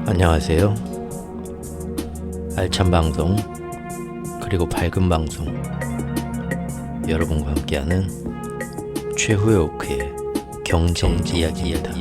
안녕하세요. 알찬 방송 그리고 밝은 방송 여러분과 함께하는 최후의 오크의 경제 이야기입니다.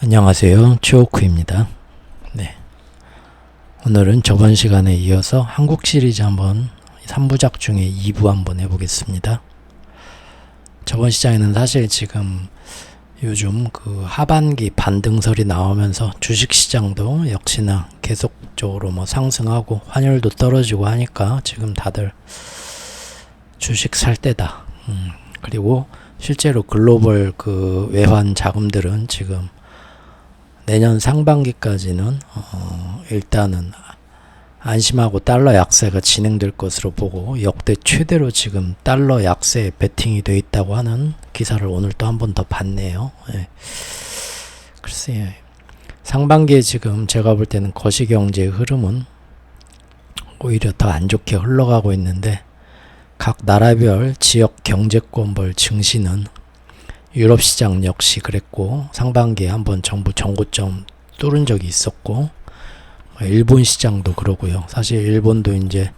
안녕하세요. 최오크입니다. 네. 오늘은 저번 시간에 이어서 한국 시리즈 한번 3부작 중에 2부 한번 해보겠습니다. 저번 시장에는 사실 지금 요즘 그 하반기 반등설이 나오면서 주식시장도 역시나 계속적으로 상승하고 환율도 떨어지고 하니까 지금 다들 주식 살 때다. 그리고 실제로 글로벌 그 외환 자금들은 지금 내년 상반기까지는 일단은 안심하고 달러 약세가 진행될 것으로 보고 역대 최대로 지금 달러 약세에 베팅이 돼 있다고 하는 기사를 오늘 또 한 번 더 봤네요. 예. 글쎄요. 상반기에 지금 제가 볼 때는 거시경제의 흐름은 오히려 더 안 좋게 흘러가고 있는데 각 나라별 지역 경제권별 증시는 유럽 시장 역시 그랬고 상반기에 한번 정부 정고점 뚫은 적이 있었고 일본 시장도 그러고요. 사실 일본도 이제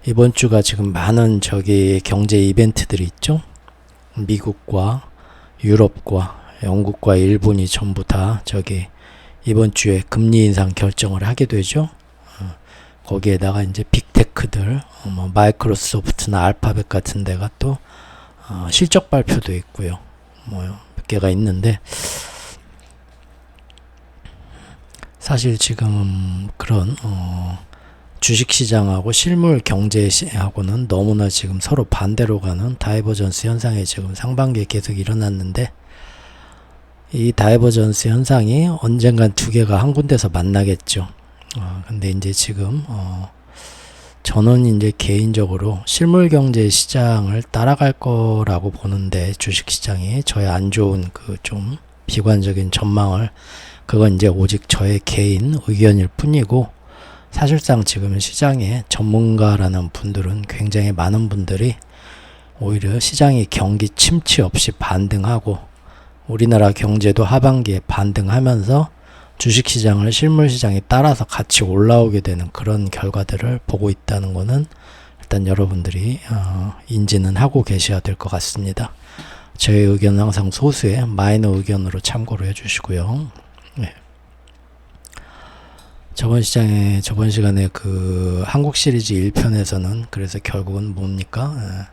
이번 주가 지금 많은 경제 이벤트들이 있죠. 미국과 유럽과 영국과 일본이 전부 다 이번 주에 금리 인상 결정을 하게 되죠. 거기에다가 이제 빅테크들 마이크로소프트나 알파벳 같은 데가 또 실적 발표도 있고요. 몇 개가 있는데 사실 지금 그런 주식시장하고 실물 경제하고는 너무나 지금 서로 반대로 가는 다이버전스 현상이 지금 상반기에 계속 일어났는데 이 다이버전스 현상이 언젠간 두 개가 한 군데서 만나겠죠. 근데 이제 지금 저는 이제 개인적으로 실물 경제 시장을 따라갈 거라고 보는데 주식시장이 저의 안 좋은 그 좀 비관적인 전망을 그건 이제 오직 저의 개인 의견일 뿐이고 사실상 지금 시장에 전문가라는 분들은 굉장히 많은 분들이 오히려 시장이 경기 침체 없이 반등하고 우리나라 경제도 하반기에 반등하면서 주식시장을 실물시장에 따라서 같이 올라오게 되는 그런 결과들을 보고 있다는 것은 일단 여러분들이 인지는 하고 계셔야 될 것 같습니다. 제 의견은 항상 소수의 마이너 의견으로 참고를 해주시고요. 네. 저번 시간에 그 한국 시리즈 1편에서는 그래서 결국은 뭡니까?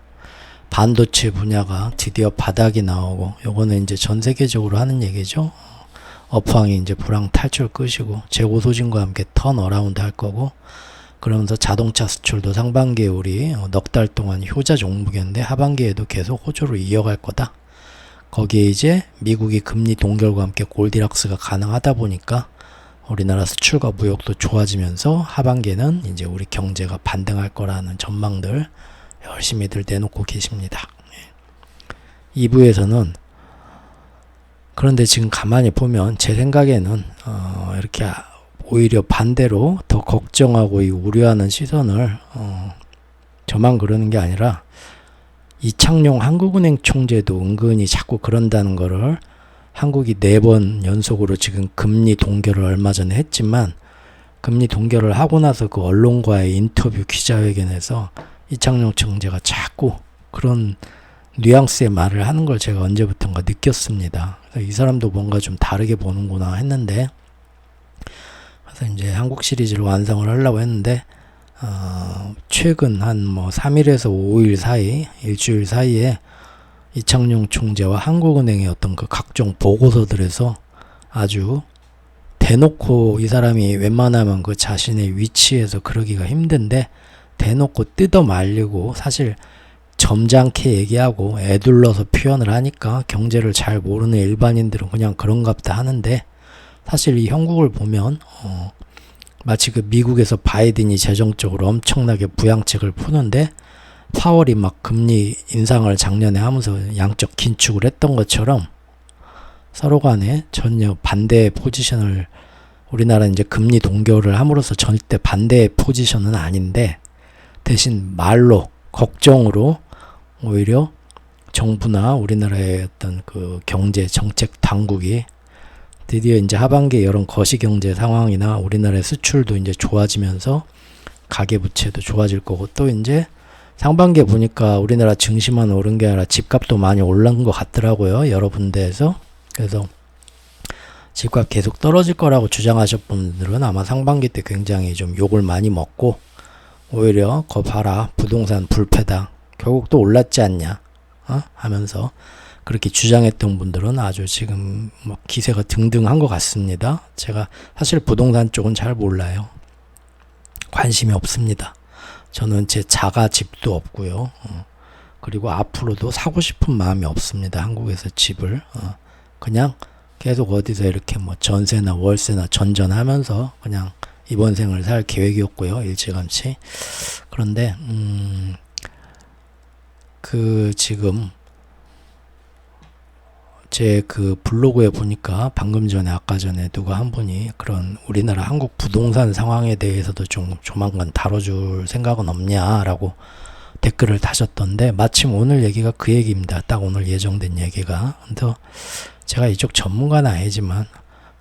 반도체 분야가 드디어 바닥이 나오고 요거는 이제 전 세계적으로 하는 얘기죠. 업황이 이제 불황 탈출 끝이고 재고 소진과 함께 턴 어라운드 할 거고 그러면서 자동차 수출도 상반기에 우리 넉 달 동안 효자 종목이었는데 하반기에도 계속 호조로 이어갈 거다. 거기에 이제 미국이 금리 동결과 함께 골디락스가 가능하다 보니까 우리나라 수출과 무역도 좋아지면서 하반기에는 이제 우리 경제가 반등할 거라는 전망들 열심히들 내놓고 계십니다. 2부에서는 그런데 지금 가만히 보면 제 생각에는 이렇게 오히려 반대로 더 걱정하고 우려하는 시선을 저만 그러는 게 아니라 이창용 한국은행 총재도 은근히 자꾸 그런다는 거를 한국이 4번 연속으로 지금 금리 동결을 얼마 전에 했지만 금리 동결을 하고 나서 그 언론과의 인터뷰 기자회견에서 이창용 총재가 자꾸 그런 뉘앙스의 말을 하는 걸 제가 언제부턴가 느꼈습니다. 그래서 이 사람도 뭔가 좀 다르게 보는구나 했는데 그래서 이제 한국 시리즈를 완성을 하려고 했는데 최근 한 3일에서 5일 사이 일주일 사이에 이창용 총재와 한국은행의 어떤 그 각종 보고서들에서 아주 대놓고 이 사람이 웬만하면 그 자신의 위치에서 그러기가 힘든데 대놓고 뜯어 말리고 사실 점잖게 얘기하고 애둘러서 표현을 하니까 경제를 잘 모르는 일반인들은 그냥 그런갑다 하는데 사실 이 형국을 보면 마치 그 미국에서 바이든이 재정적으로 엄청나게 부양책을 푸는데 파월이 막 금리 인상을 작년에 하면서 양적 긴축을 했던 것처럼 서로 간에 전혀 반대의 포지션을, 우리나라는 이제 금리 동결을 함으로써 절대 반대의 포지션은 아닌데, 대신 말로 걱정으로 오히려 정부나 우리나라의 어떤 그 경제 정책 당국이 드디어 이제 하반기에 이런 거시경제 상황이나 우리나라의 수출도 이제 좋아지면서 가계부채도 좋아질 거고, 또 이제 상반기에 보니까 우리나라 증시만 오른 게 아니라 집값도 많이 올른 것 같더라고요. 여러 군데에서. 그래서 집값 계속 떨어질 거라고 주장하셨던 분들은 아마 상반기 때 굉장히 좀 욕을 많이 먹고, 오히려 거 봐라 부동산 불패다 결국 또 올랐지 않냐 하면서 그렇게 주장했던 분들은 아주 지금 뭐 기세가 등등한 것 같습니다. 제가 사실 부동산 쪽은 잘 몰라요. 관심이 없습니다. 저는 제 자가 집도 없고요. 그리고 앞으로도 사고 싶은 마음이 없습니다. 한국에서 집을. 그냥 계속 어디서 이렇게 뭐 전세나 월세나 전전하면서 그냥 이번 생을 살 계획이었고요. 일찌감치. 그런데 그 지금 제 그 블로그에 보니까 방금 전에 아까 전에 누가 한 분이 그런 우리나라 한국 부동산 상황에 대해서도 좀 조만간 다뤄줄 생각은 없냐라고 댓글을 다셨던데, 마침 오늘 얘기가 그 얘기입니다. 딱 오늘 예정된 얘기가. 근데 제가 이쪽 전문가는 아니지만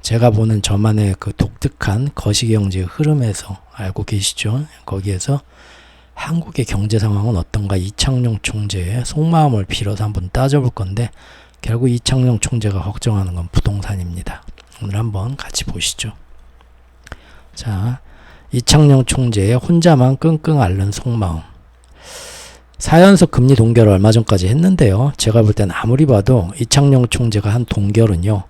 제가 보는 저만의 그 독특한 거시경제 흐름에서 알고 계시죠? 거기에서 한국의 경제 상황은 어떤가 이창용 총재의 속마음을 빌어서 한번 따져볼 건데, 결국 이창용 총재가 걱정하는 건 부동산입니다. 오늘 한번 같이 보시죠. 자, 이창용 총재의 혼자만 끙끙 앓는 속마음. 4연속 금리 동결을 얼마 전까지 했는데요. 제가 볼 때는 아무리 봐도 이창용 총재가 한 동결은요,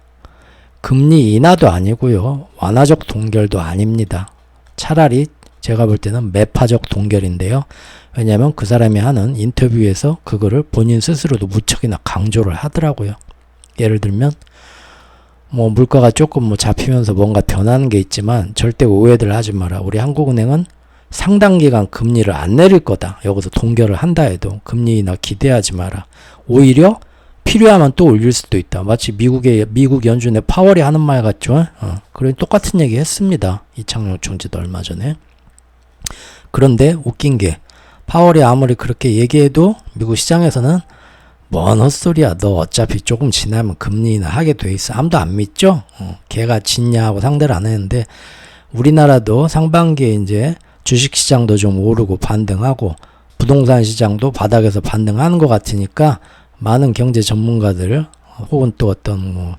금리 인하도 아니고요, 완화적 동결도 아닙니다. 차라리 제가 볼 때는 매파적 동결인데요. 왜냐하면 그 사람이 하는 인터뷰에서 그거를 본인 스스로도 무척이나 강조를 하더라고요. 예를 들면 뭐 물가가 조금 뭐 잡히면서 뭔가 변하는 게 있지만 절대 오해들 하지 마라. 우리 한국은행은 상당 기간 금리를 안 내릴 거다. 여기서 동결을 한다 해도 금리 인하 기대하지 마라. 오히려 필요하면 또 올릴 수도 있다. 마치 미국 연준의 파월이 하는 말 같죠? 그런 똑같은 얘기 했습니다. 이창용 총재도 얼마 전에. 그런데 웃긴 게 파월이 아무리 그렇게 얘기해도 미국 시장에서는 뭔 헛소리야. 너 어차피 조금 지나면 금리 인하 하게 돼 있어. 아무도 안 믿죠? 걔가 짓냐 하고 상대를 안 했는데, 우리나라도 상반기에 이제 주식시장도 좀 오르고 반등하고 부동산 시장도 바닥에서 반등하는 것 같으니까 많은 경제 전문가들 혹은 또 어떤 뭐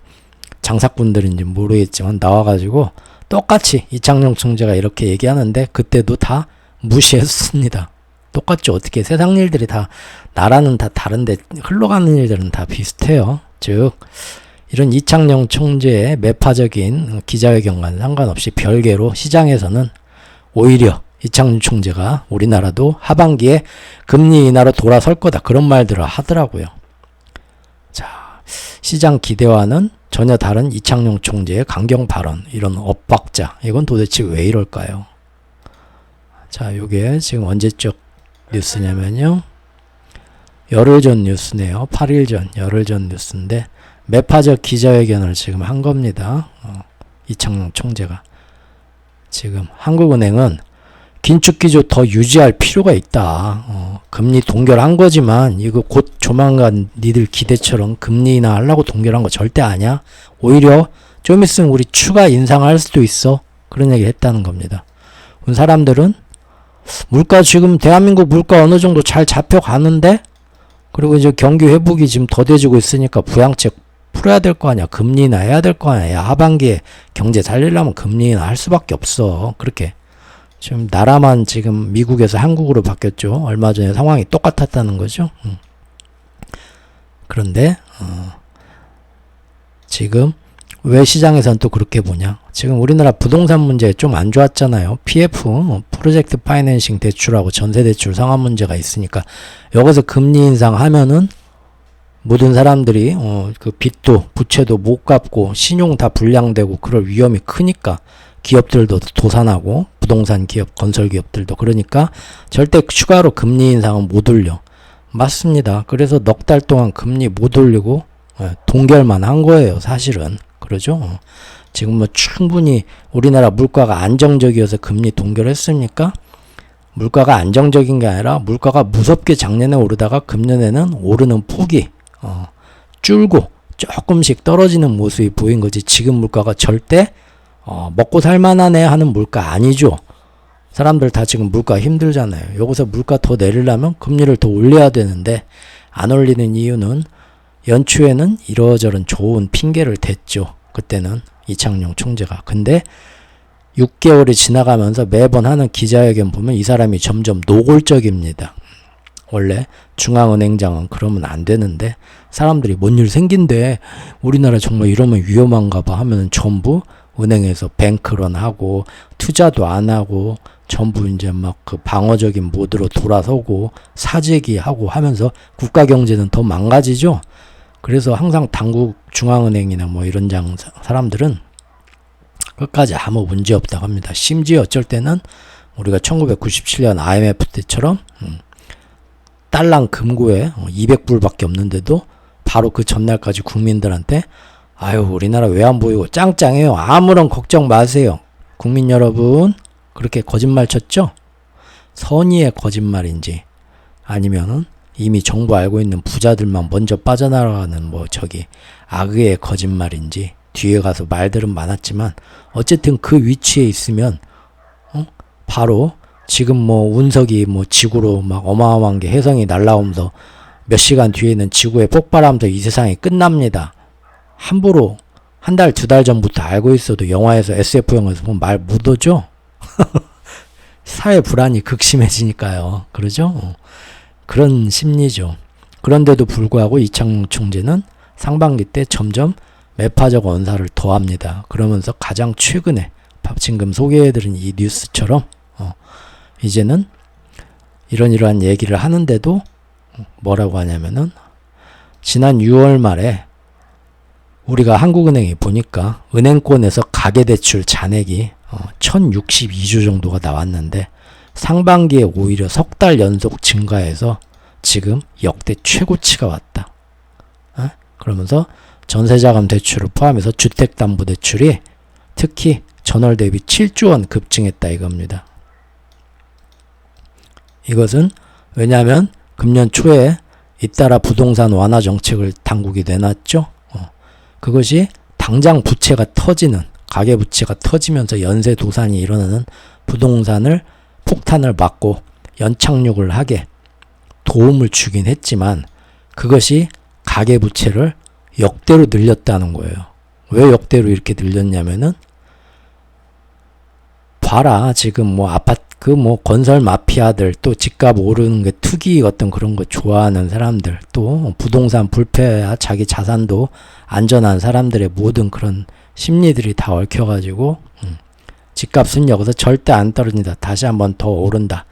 장사꾼들인지 모르겠지만 나와가지고 똑같이 이창용 총재가 이렇게 얘기하는데 그때도 다 무시했습니다. 똑같죠. 어떻게 세상 일들이 다 나라는 다 다른데 흘러가는 일들은 다 비슷해요. 즉 이런 이창용 총재의 매파적인 기자회견과는 상관없이 별개로 시장에서는 오히려 이창용 총재가 우리나라도 하반기에 금리 인하로 돌아설 거다 그런 말들을 하더라고요. 자, 시장 기대와는 전혀 다른 이창용 총재의 강경 발언, 이런 엇박자, 이건 도대체 왜 이럴까요? 자, 요게 지금 언제적 뉴스냐면요, 열흘 전 뉴스네요. 8일 전, 열흘 전 뉴스인데 매파적 기자회견을 지금 한 겁니다. 이창용 총재가. 지금 한국은행은 긴축 기조 더 유지할 필요가 있다. 금리 동결한 거지만 이거 곧 조만간 니들 기대처럼 금리 인하 하려고 동결한 거 절대 아니야. 오히려 좀 있으면 우리 추가 인상할 수도 있어. 그런 얘기 했다는 겁니다. 사람들은 물가 지금 대한민국 물가 어느 정도 잘 잡혀가는데, 그리고 이제 경기 회복이 지금 더뎌지고 있으니까 부양책 풀어야 될 거 아니야. 금리 인하 해야 될 거 아니야. 야, 하반기에 경제 살리려면 금리 인하 할 수밖에 없어. 그렇게 지금 나라만 지금 미국에서 한국으로 바뀌었죠. 얼마 전에 상황이 똑같았다는 거죠. 그런데 지금 왜 시장에서는 또 그렇게 보냐. 지금 우리나라 부동산 문제 좀 안 좋았잖아요. PF, 프로젝트 파이낸싱 대출하고 전세대출 상환 문제가 있으니까 여기서 금리 인상하면은 모든 사람들이 그 빚도 부채도 못 갚고 신용 다 불량되고 그럴 위험이 크니까 기업들도 도산하고 부동산 기업, 건설 기업들도. 그러니까 절대 추가로 금리 인상은 못 올려. 맞습니다. 그래서 넉 달 동안 금리 못 올리고 동결만 한 거예요, 사실은. 그러죠? 지금 뭐 충분히 우리나라 물가가 안정적이어서 금리 동결했습니까? 물가가 안정적인 게 아니라 물가가 무섭게 작년에 오르다가 금년에는 오르는 폭이 줄고 조금씩 떨어지는 모습이 보인 거지. 지금 물가가 절대 먹고 살만하네 하는 물가 아니죠. 사람들 다 지금 물가 힘들잖아요. 여기서 물가 더 내리려면 금리를 더 올려야 되는데 안 올리는 이유는 연초에는 이러저런 좋은 핑계를 댔죠. 그때는 이창용 총재가. 근데 6개월이 지나가면서 매번 하는 기자회견 보면 이 사람이 점점 노골적입니다. 원래 중앙은행장은 그러면 안 되는데 사람들이 뭔 일 생긴대, 우리나라 정말 이러면 위험한가 봐 하면 전부 은행에서 뱅크런 하고 투자도 안 하고 전부 이제 막 그 방어적인 모드로 돌아서고 사재기하고 하면서 국가 경제는 더 망가지죠. 그래서 항상 당국 중앙은행이나 뭐 이런 사람들은 끝까지 아무 문제 없다고 합니다. 심지어 어쩔 때는 우리가 1997년 IMF 때처럼 달랑 금고에 200불밖에 없는데도 바로 그 전날까지 국민들한테 아유 우리나라 왜 안 보이고 짱짱해요. 아무런 걱정 마세요. 국민 여러분 그렇게 거짓말 쳤죠? 선의의 거짓말인지 아니면은 이미 정부 알고 있는 부자들만 먼저 빠져나가는 뭐 저기 악의의 거짓말인지 뒤에 가서 말들은 많았지만 어쨌든 그 위치에 있으면 바로 지금 뭐 운석이 뭐 지구로 막 어마어마한 게 혜성이 날라오면서 몇 시간 뒤에는 지구에 폭발하면서 이 세상이 끝납니다. 함부로 한 달, 두 달 전부터 알고 있어도 영화에서 SF 영화에서 보면 말 못하죠? 사회 불안이 극심해지니까요. 그러죠? 그런 심리죠. 그런데도 불구하고 이창용 총재는 상반기 때 점점 매파적 언사를 더합니다. 그러면서 가장 최근에 지금 소개해드린 이 뉴스처럼 이제는 이러한 얘기를 하는데도 뭐라고 하냐면은 지난 6월 말에 우리가 한국은행이 보니까 은행권에서 가계대출 잔액이 1062조 정도가 나왔는데 상반기에 오히려 석 달 연속 증가해서 지금 역대 최고치가 왔다. 그러면서 전세자금 대출을 포함해서 주택담보대출이 특히 전월 대비 7조 원 급증했다 이겁니다. 이것은 왜냐하면 금년 초에 잇따라 부동산 완화 정책을 당국이 내놨죠. 그것이 당장 부채가 터지는 가계부채가 터지면서 연쇄 도산이 일어나는 부동산을 폭탄을 맞고 연착륙을 하게 도움을 주긴 했지만 그것이 가계부채를 역대로 늘렸다는 거예요. 왜 역대로 이렇게 늘렸냐면은 봐라 지금 뭐 아파트 뭐 건설 마피아들 또 집값 오르는 게 투기 어떤 그런 거 좋아하는 사람들 또 부동산 불패야 자기 자산도 안전한 사람들의 모든 그런 심리들이 다 얽혀가지고 집값은 여기서 절대 안 떨어진다. 다시 한번 더 오른다.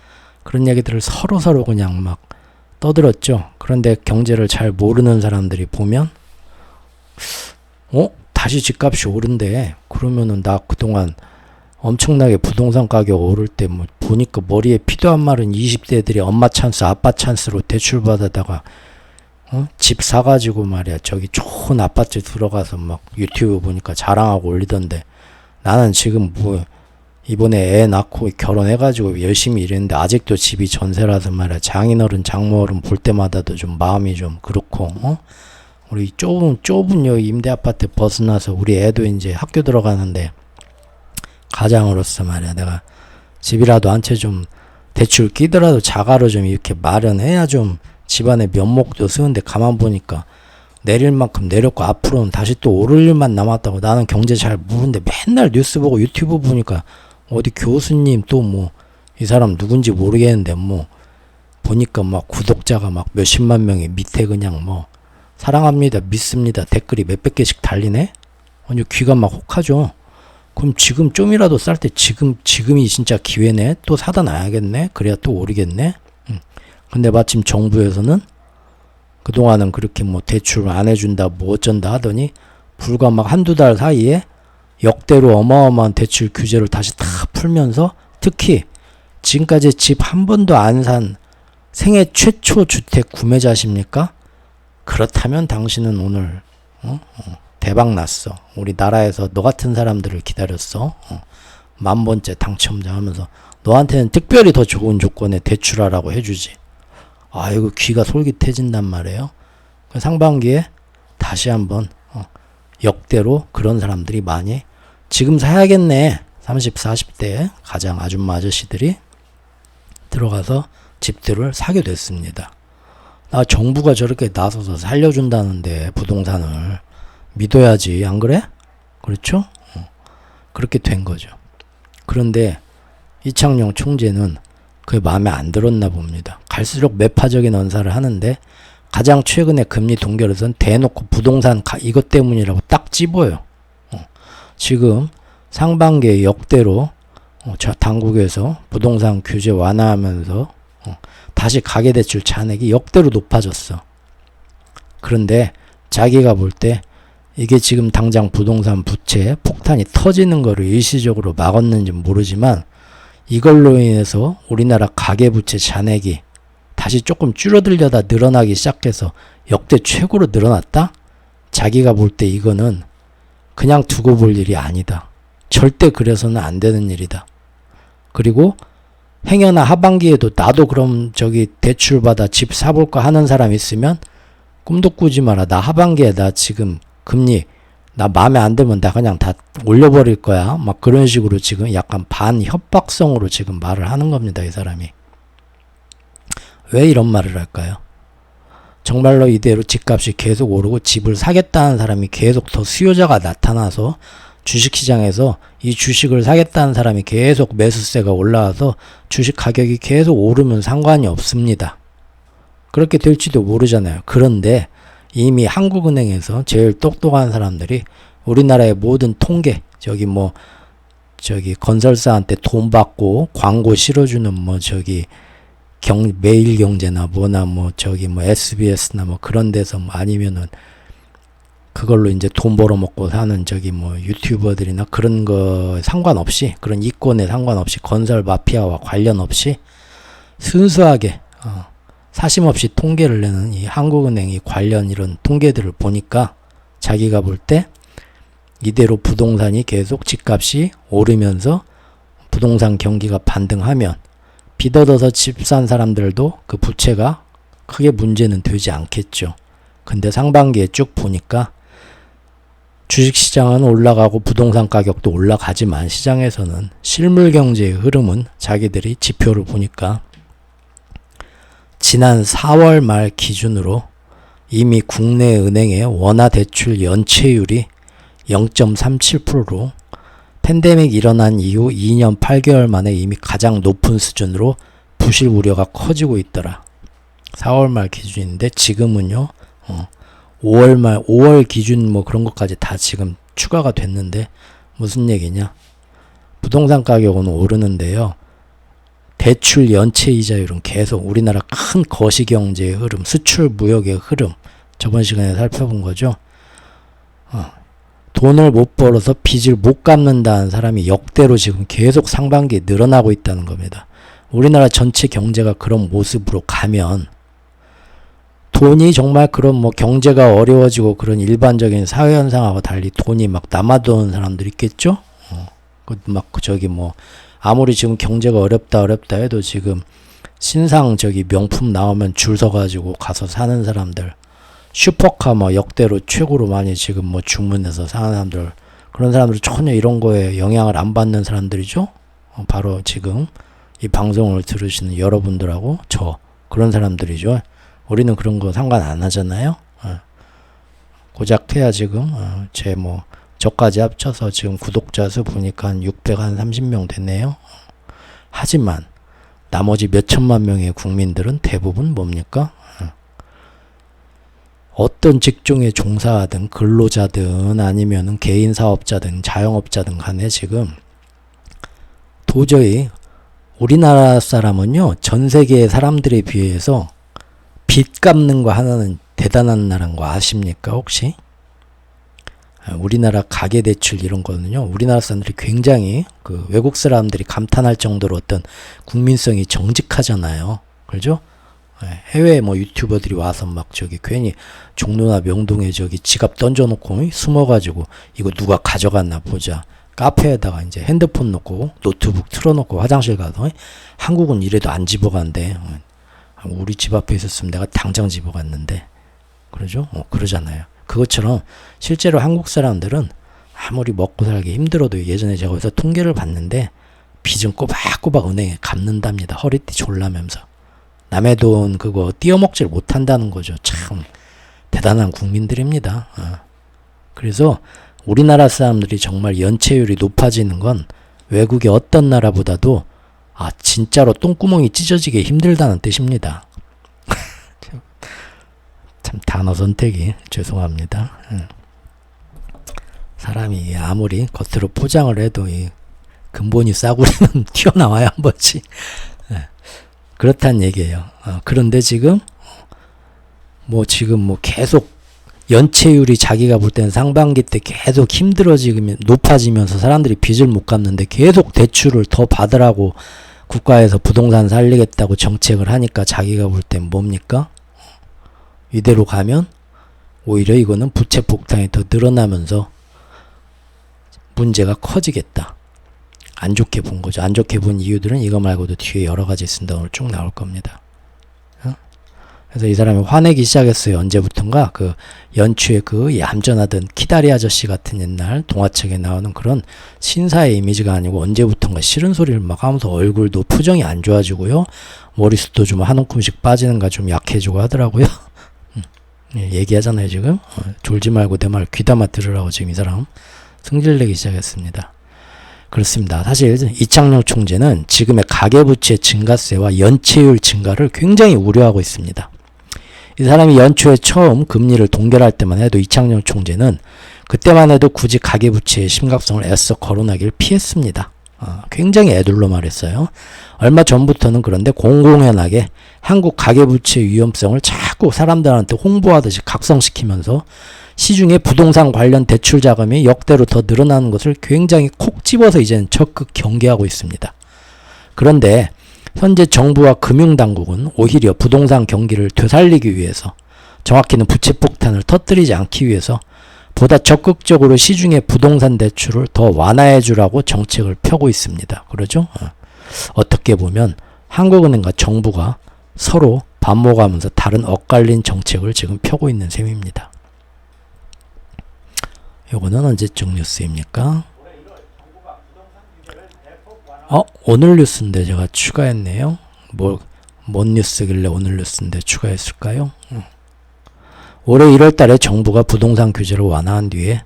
그런 얘기들을 서로 그냥 막 떠들었죠. 그런데 경제를 잘 모르는 사람들이 보면 다시 집값이 오른대. 그러면은 나 그동안 엄청나게 부동산 가격 오를 때 뭐 보니까 머리에 피도 안 마른 20대들이 엄마 찬스 아빠 찬스로 대출 받아다가 집 사가지고 말이야 저기 좋은 아파트 들어가서 막 유튜브 보니까 자랑하고 올리던데 나는 지금 뭐 이번에 애 낳고 결혼해가지고 열심히 일했는데 아직도 집이 전세라서 말이야 장인어른 장모어른 볼 때마다도 좀 마음이 좀 그렇고 우리 좁은 여기 임대 아파트 벗어나서 우리 애도 이제 학교 들어가는데 가장으로서 말이야 내가 집이라도 한 채 좀 대출 끼더라도 자가로 좀 이렇게 마련해야 좀 집안의 면목도 쓰는데 가만 보니까 내릴 만큼 내렸고 앞으로는 다시 또 오를 일만 남았다고. 나는 경제 잘 모르는데 맨날 뉴스 보고 유튜브 보니까 어디 교수님 또 뭐 이 사람 누군지 모르겠는데 뭐 보니까 막 구독자가 막 몇십만 명이 밑에 그냥 뭐 사랑합니다 믿습니다 댓글이 몇백 개씩 달리네. 아니 귀가 막 혹하죠. 그럼 지금 좀이라도 쌀 때 지금이 진짜 기회네. 또 사다 놔야겠네. 그래야 또 오르겠네. 근데 마침 정부에서는 그동안은 그렇게 뭐 대출 안 해준다 뭐 어쩐다 하더니 불과 막 한두 달 사이에 역대로 어마어마한 대출 규제를 다시 다 풀면서 특히 지금까지 집 한 번도 안 산 생애 최초 주택 구매자십니까? 그렇다면 당신은 오늘 대박 났어. 우리나라에서 너 같은 사람들을 기다렸어. 10,000번째 당첨자 하면서 너한테는 특별히 더 좋은 조건에 대출하라고 해주지. 아이고 귀가 솔깃해진단 말이에요. 상반기에 다시 한번 역대로 그런 사람들이 많이 지금 사야겠네. 30, 40대 가장 아줌마 아저씨들이 들어가서 집들을 사게 됐습니다. 정부가 저렇게 나서서 살려준다는데 부동산을 믿어야지, 안 그래? 그렇죠? 그렇게 된 거죠. 그런데 이창용 총재는 그게 마음에 안 들었나 봅니다. 갈수록 매파적인 언사를 하는데 가장 최근에 금리 동결에서는 대놓고 부동산 이것 때문이라고 딱 집어요. 지금 상반기에 역대로 당국에서 부동산 규제 완화하면서 다시 가계대출 잔액이 역대로 높아졌어. 그런데 자기가 볼 때 이게 지금 당장 부동산 부채 폭탄이 터지는 거를 일시적으로 막았는지 모르지만 이걸로 인해서 우리나라 가계부채 잔액이 다시 조금 줄어들려다 늘어나기 시작해서 역대 최고로 늘어났다? 자기가 볼 때 이거는 그냥 두고 볼 일이 아니다. 절대 그래서는 안 되는 일이다. 그리고 행여나 하반기에도 나도 그럼 대출 받아 집 사볼까 하는 사람 있으면 꿈도 꾸지 마라. 나 하반기에 나 지금 금리 나 마음에 안 들면 나 그냥 다 올려버릴 거야. 막 그런 식으로 지금 약간 반협박성으로 지금 말을 하는 겁니다. 이 사람이. 왜 이런 말을 할까요? 정말로 이대로 집값이 계속 오르고 집을 사겠다는 사람이 계속 더 수요자가 나타나서 주식시장에서 이 주식을 사겠다는 사람이 계속 매수세가 올라와서 주식 가격이 계속 오르면 상관이 없습니다. 그렇게 될지도 모르잖아요. 그런데 이미 한국은행에서 제일 똑똑한 사람들이 우리나라의 모든 통계, 건설사한테 돈 받고 광고 실어주는 매일경제나 SBS나 그런 데서 아니면은 그걸로 이제 돈 벌어먹고 사는 유튜버들이나 그런 거 상관없이, 그런 이권에 상관없이, 건설 마피아와 관련 없이 순수하게 사심 없이 통계를 내는 이 한국은행이 관련 이런 통계들을 보니까 자기가 볼 때 이대로 부동산이 계속 집값이 오르면서 부동산 경기가 반등하면 빚 얻어서 집 산 사람들도 그 부채가 크게 문제는 되지 않겠죠. 근데 상반기에 쭉 보니까 주식시장은 올라가고 부동산 가격도 올라가지만 시장에서는 실물 경제의 흐름은 자기들이 지표를 보니까 지난 4월 말 기준으로 이미 국내 은행의 원화 대출 연체율이 0.37%로 팬데믹 일어난 이후 2년 8개월 만에 이미 가장 높은 수준으로 부실 우려가 커지고 있더라. 4월 말 기준인데 지금은요 5월 기준 그런 것까지 다 지금 추가가 됐는데 무슨 얘기냐? 부동산 가격은 오르는데요. 대출 연체 이자율은 계속 우리나라 큰 거시경제의 흐름, 수출 무역의 흐름, 저번 시간에 살펴본 거죠. 돈을 못 벌어서 빚을 못 갚는다는 사람이 역대로 지금 계속 상반기에 늘어나고 있다는 겁니다. 우리나라 전체 경제가 그런 모습으로 가면 돈이 정말 그런 경제가 어려워지고 그런 일반적인 사회현상하고 달리 돈이 남아도는 사람들 있겠죠? 아무리 지금 경제가 어렵다 해도 지금 신상 명품 나오면 줄 서가지고 가서 사는 사람들, 슈퍼카 역대로 최고로 많이 지금 주문해서 사는 사람들, 그런 사람들 전혀 이런 거에 영향을 안 받는 사람들이죠? 바로 지금 이 방송을 들으시는 여러분들하고 그런 사람들이죠. 우리는 그런 거 상관 안 하잖아요. 고작 해야 지금 저까지 합쳐서 지금 구독자 수 보니까 한 630명 됐네요. 하지만 나머지 몇 천만 명의 국민들은 대부분 뭡니까? 어떤 직종에 종사하든 근로자든 아니면은 개인 사업자든 자영업자든 간에 지금 도저히 우리나라 사람은요 전 세계의 사람들에 비해서 빚 갚는 거 하나는 대단한 나라인 거 아십니까 혹시? 우리나라 가계대출 이런 거는요, 우리나라 사람들이 굉장히 그 외국 사람들이 감탄할 정도로 어떤 국민성이 정직하잖아요. 그죠? 해외 뭐 유튜버들이 와서 막 저기 괜히 종로나 명동에 저기 지갑 던져놓고 숨어가지고 이거 누가 가져갔나 보자. 카페에다가 이제 핸드폰 놓고 노트북 틀어놓고 화장실 가서 한국은 이래도 안 집어간대. 우리 집 앞에 있었으면 내가 당장 집어갔는데. 그러죠? 그러잖아요. 그것처럼 실제로 한국 사람들은 아무리 먹고 살기 힘들어도 예전에 제가 어디서 통계를 봤는데 빚은 꼬박꼬박 은행에 갚는답니다. 허리띠 졸라면서. 남의 돈 그거 띄어먹질 못한다는 거죠. 참 대단한 국민들입니다. 그래서 우리나라 사람들이 정말 연체율이 높아지는 건 외국의 어떤 나라보다도 진짜로 똥구멍이 찢어지기 힘들다는 뜻입니다. 참 단어 선택이 죄송합니다. 사람이 아무리 겉으로 포장을 해도 이 근본이 싸구리는 튀어나와야 한 번씩. 그렇다는 얘기예요. 그런데 지금 계속 연체율이 자기가 볼 때는 상반기 때 계속 힘들어지면 높아지면서 사람들이 빚을 못 갚는데 계속 대출을 더 받으라고 국가에서 부동산 살리겠다고 정책을 하니까 자기가 볼 땐 뭡니까? 이대로 가면 오히려 이거는 부채 폭탄이 더 늘어나면서 문제가 커지겠다. 안 좋게 본 거죠. 안 좋게 본 이유들은 이거 말고도 뒤에 여러 가지 있습니다. 오늘 쭉 나올 겁니다. 그래서 이 사람이 화내기 시작했어요. 언제부턴가 그 연초에 그 얌전하던 키다리 아저씨 같은 옛날 동화책에 나오는 그런 신사의 이미지가 아니고 언제부턴가 싫은 소리를 막 하면서 얼굴도 표정이 안 좋아지고요. 머리숱도 좀 한 움큼씩 빠지는가 좀 약해지고 하더라고요. 얘기하잖아요 지금. 졸지 말고 내 말 귀담아 들으라고 지금 이 사람 승질내기 시작했습니다. 그렇습니다. 사실 이창용 총재는 지금의 가계부채 증가세와 연체율 증가를 굉장히 우려하고 있습니다. 이 사람이 연초에 처음 금리를 동결할 때만 해도 이창용 총재는 그때만 해도 굳이 가계부채의 심각성을 애써 거론하기를 피했습니다. 굉장히 애들로 말했어요. 얼마 전부터는 그런데 공공연하게 한국 가계부채 위험성을 자꾸 사람들한테 홍보하듯이 각성시키면서 시중에 부동산 관련 대출 자금이 역대로 더 늘어나는 것을 굉장히 콕 집어서 이제는 적극 경계하고 있습니다. 그런데 현재 정부와 금융당국은 오히려 부동산 경기를 되살리기 위해서, 정확히는 부채 폭탄을 터뜨리지 않기 위해서 보다 적극적으로 시중의 부동산 대출을 더 완화해 주라고 정책을 펴고 있습니다. 그러죠? 어떻게 보면 한국은행과 정부가 서로 반목하면서 다른 엇갈린 정책을 지금 펴고 있는 셈입니다. 요거는 언제적 뉴스입니까? 오늘 뉴스인데 제가 추가했네요. 뭔 뉴스길래 오늘 뉴스인데 추가했을까요? 올해 1월달에 정부가 부동산 규제를 완화한 뒤에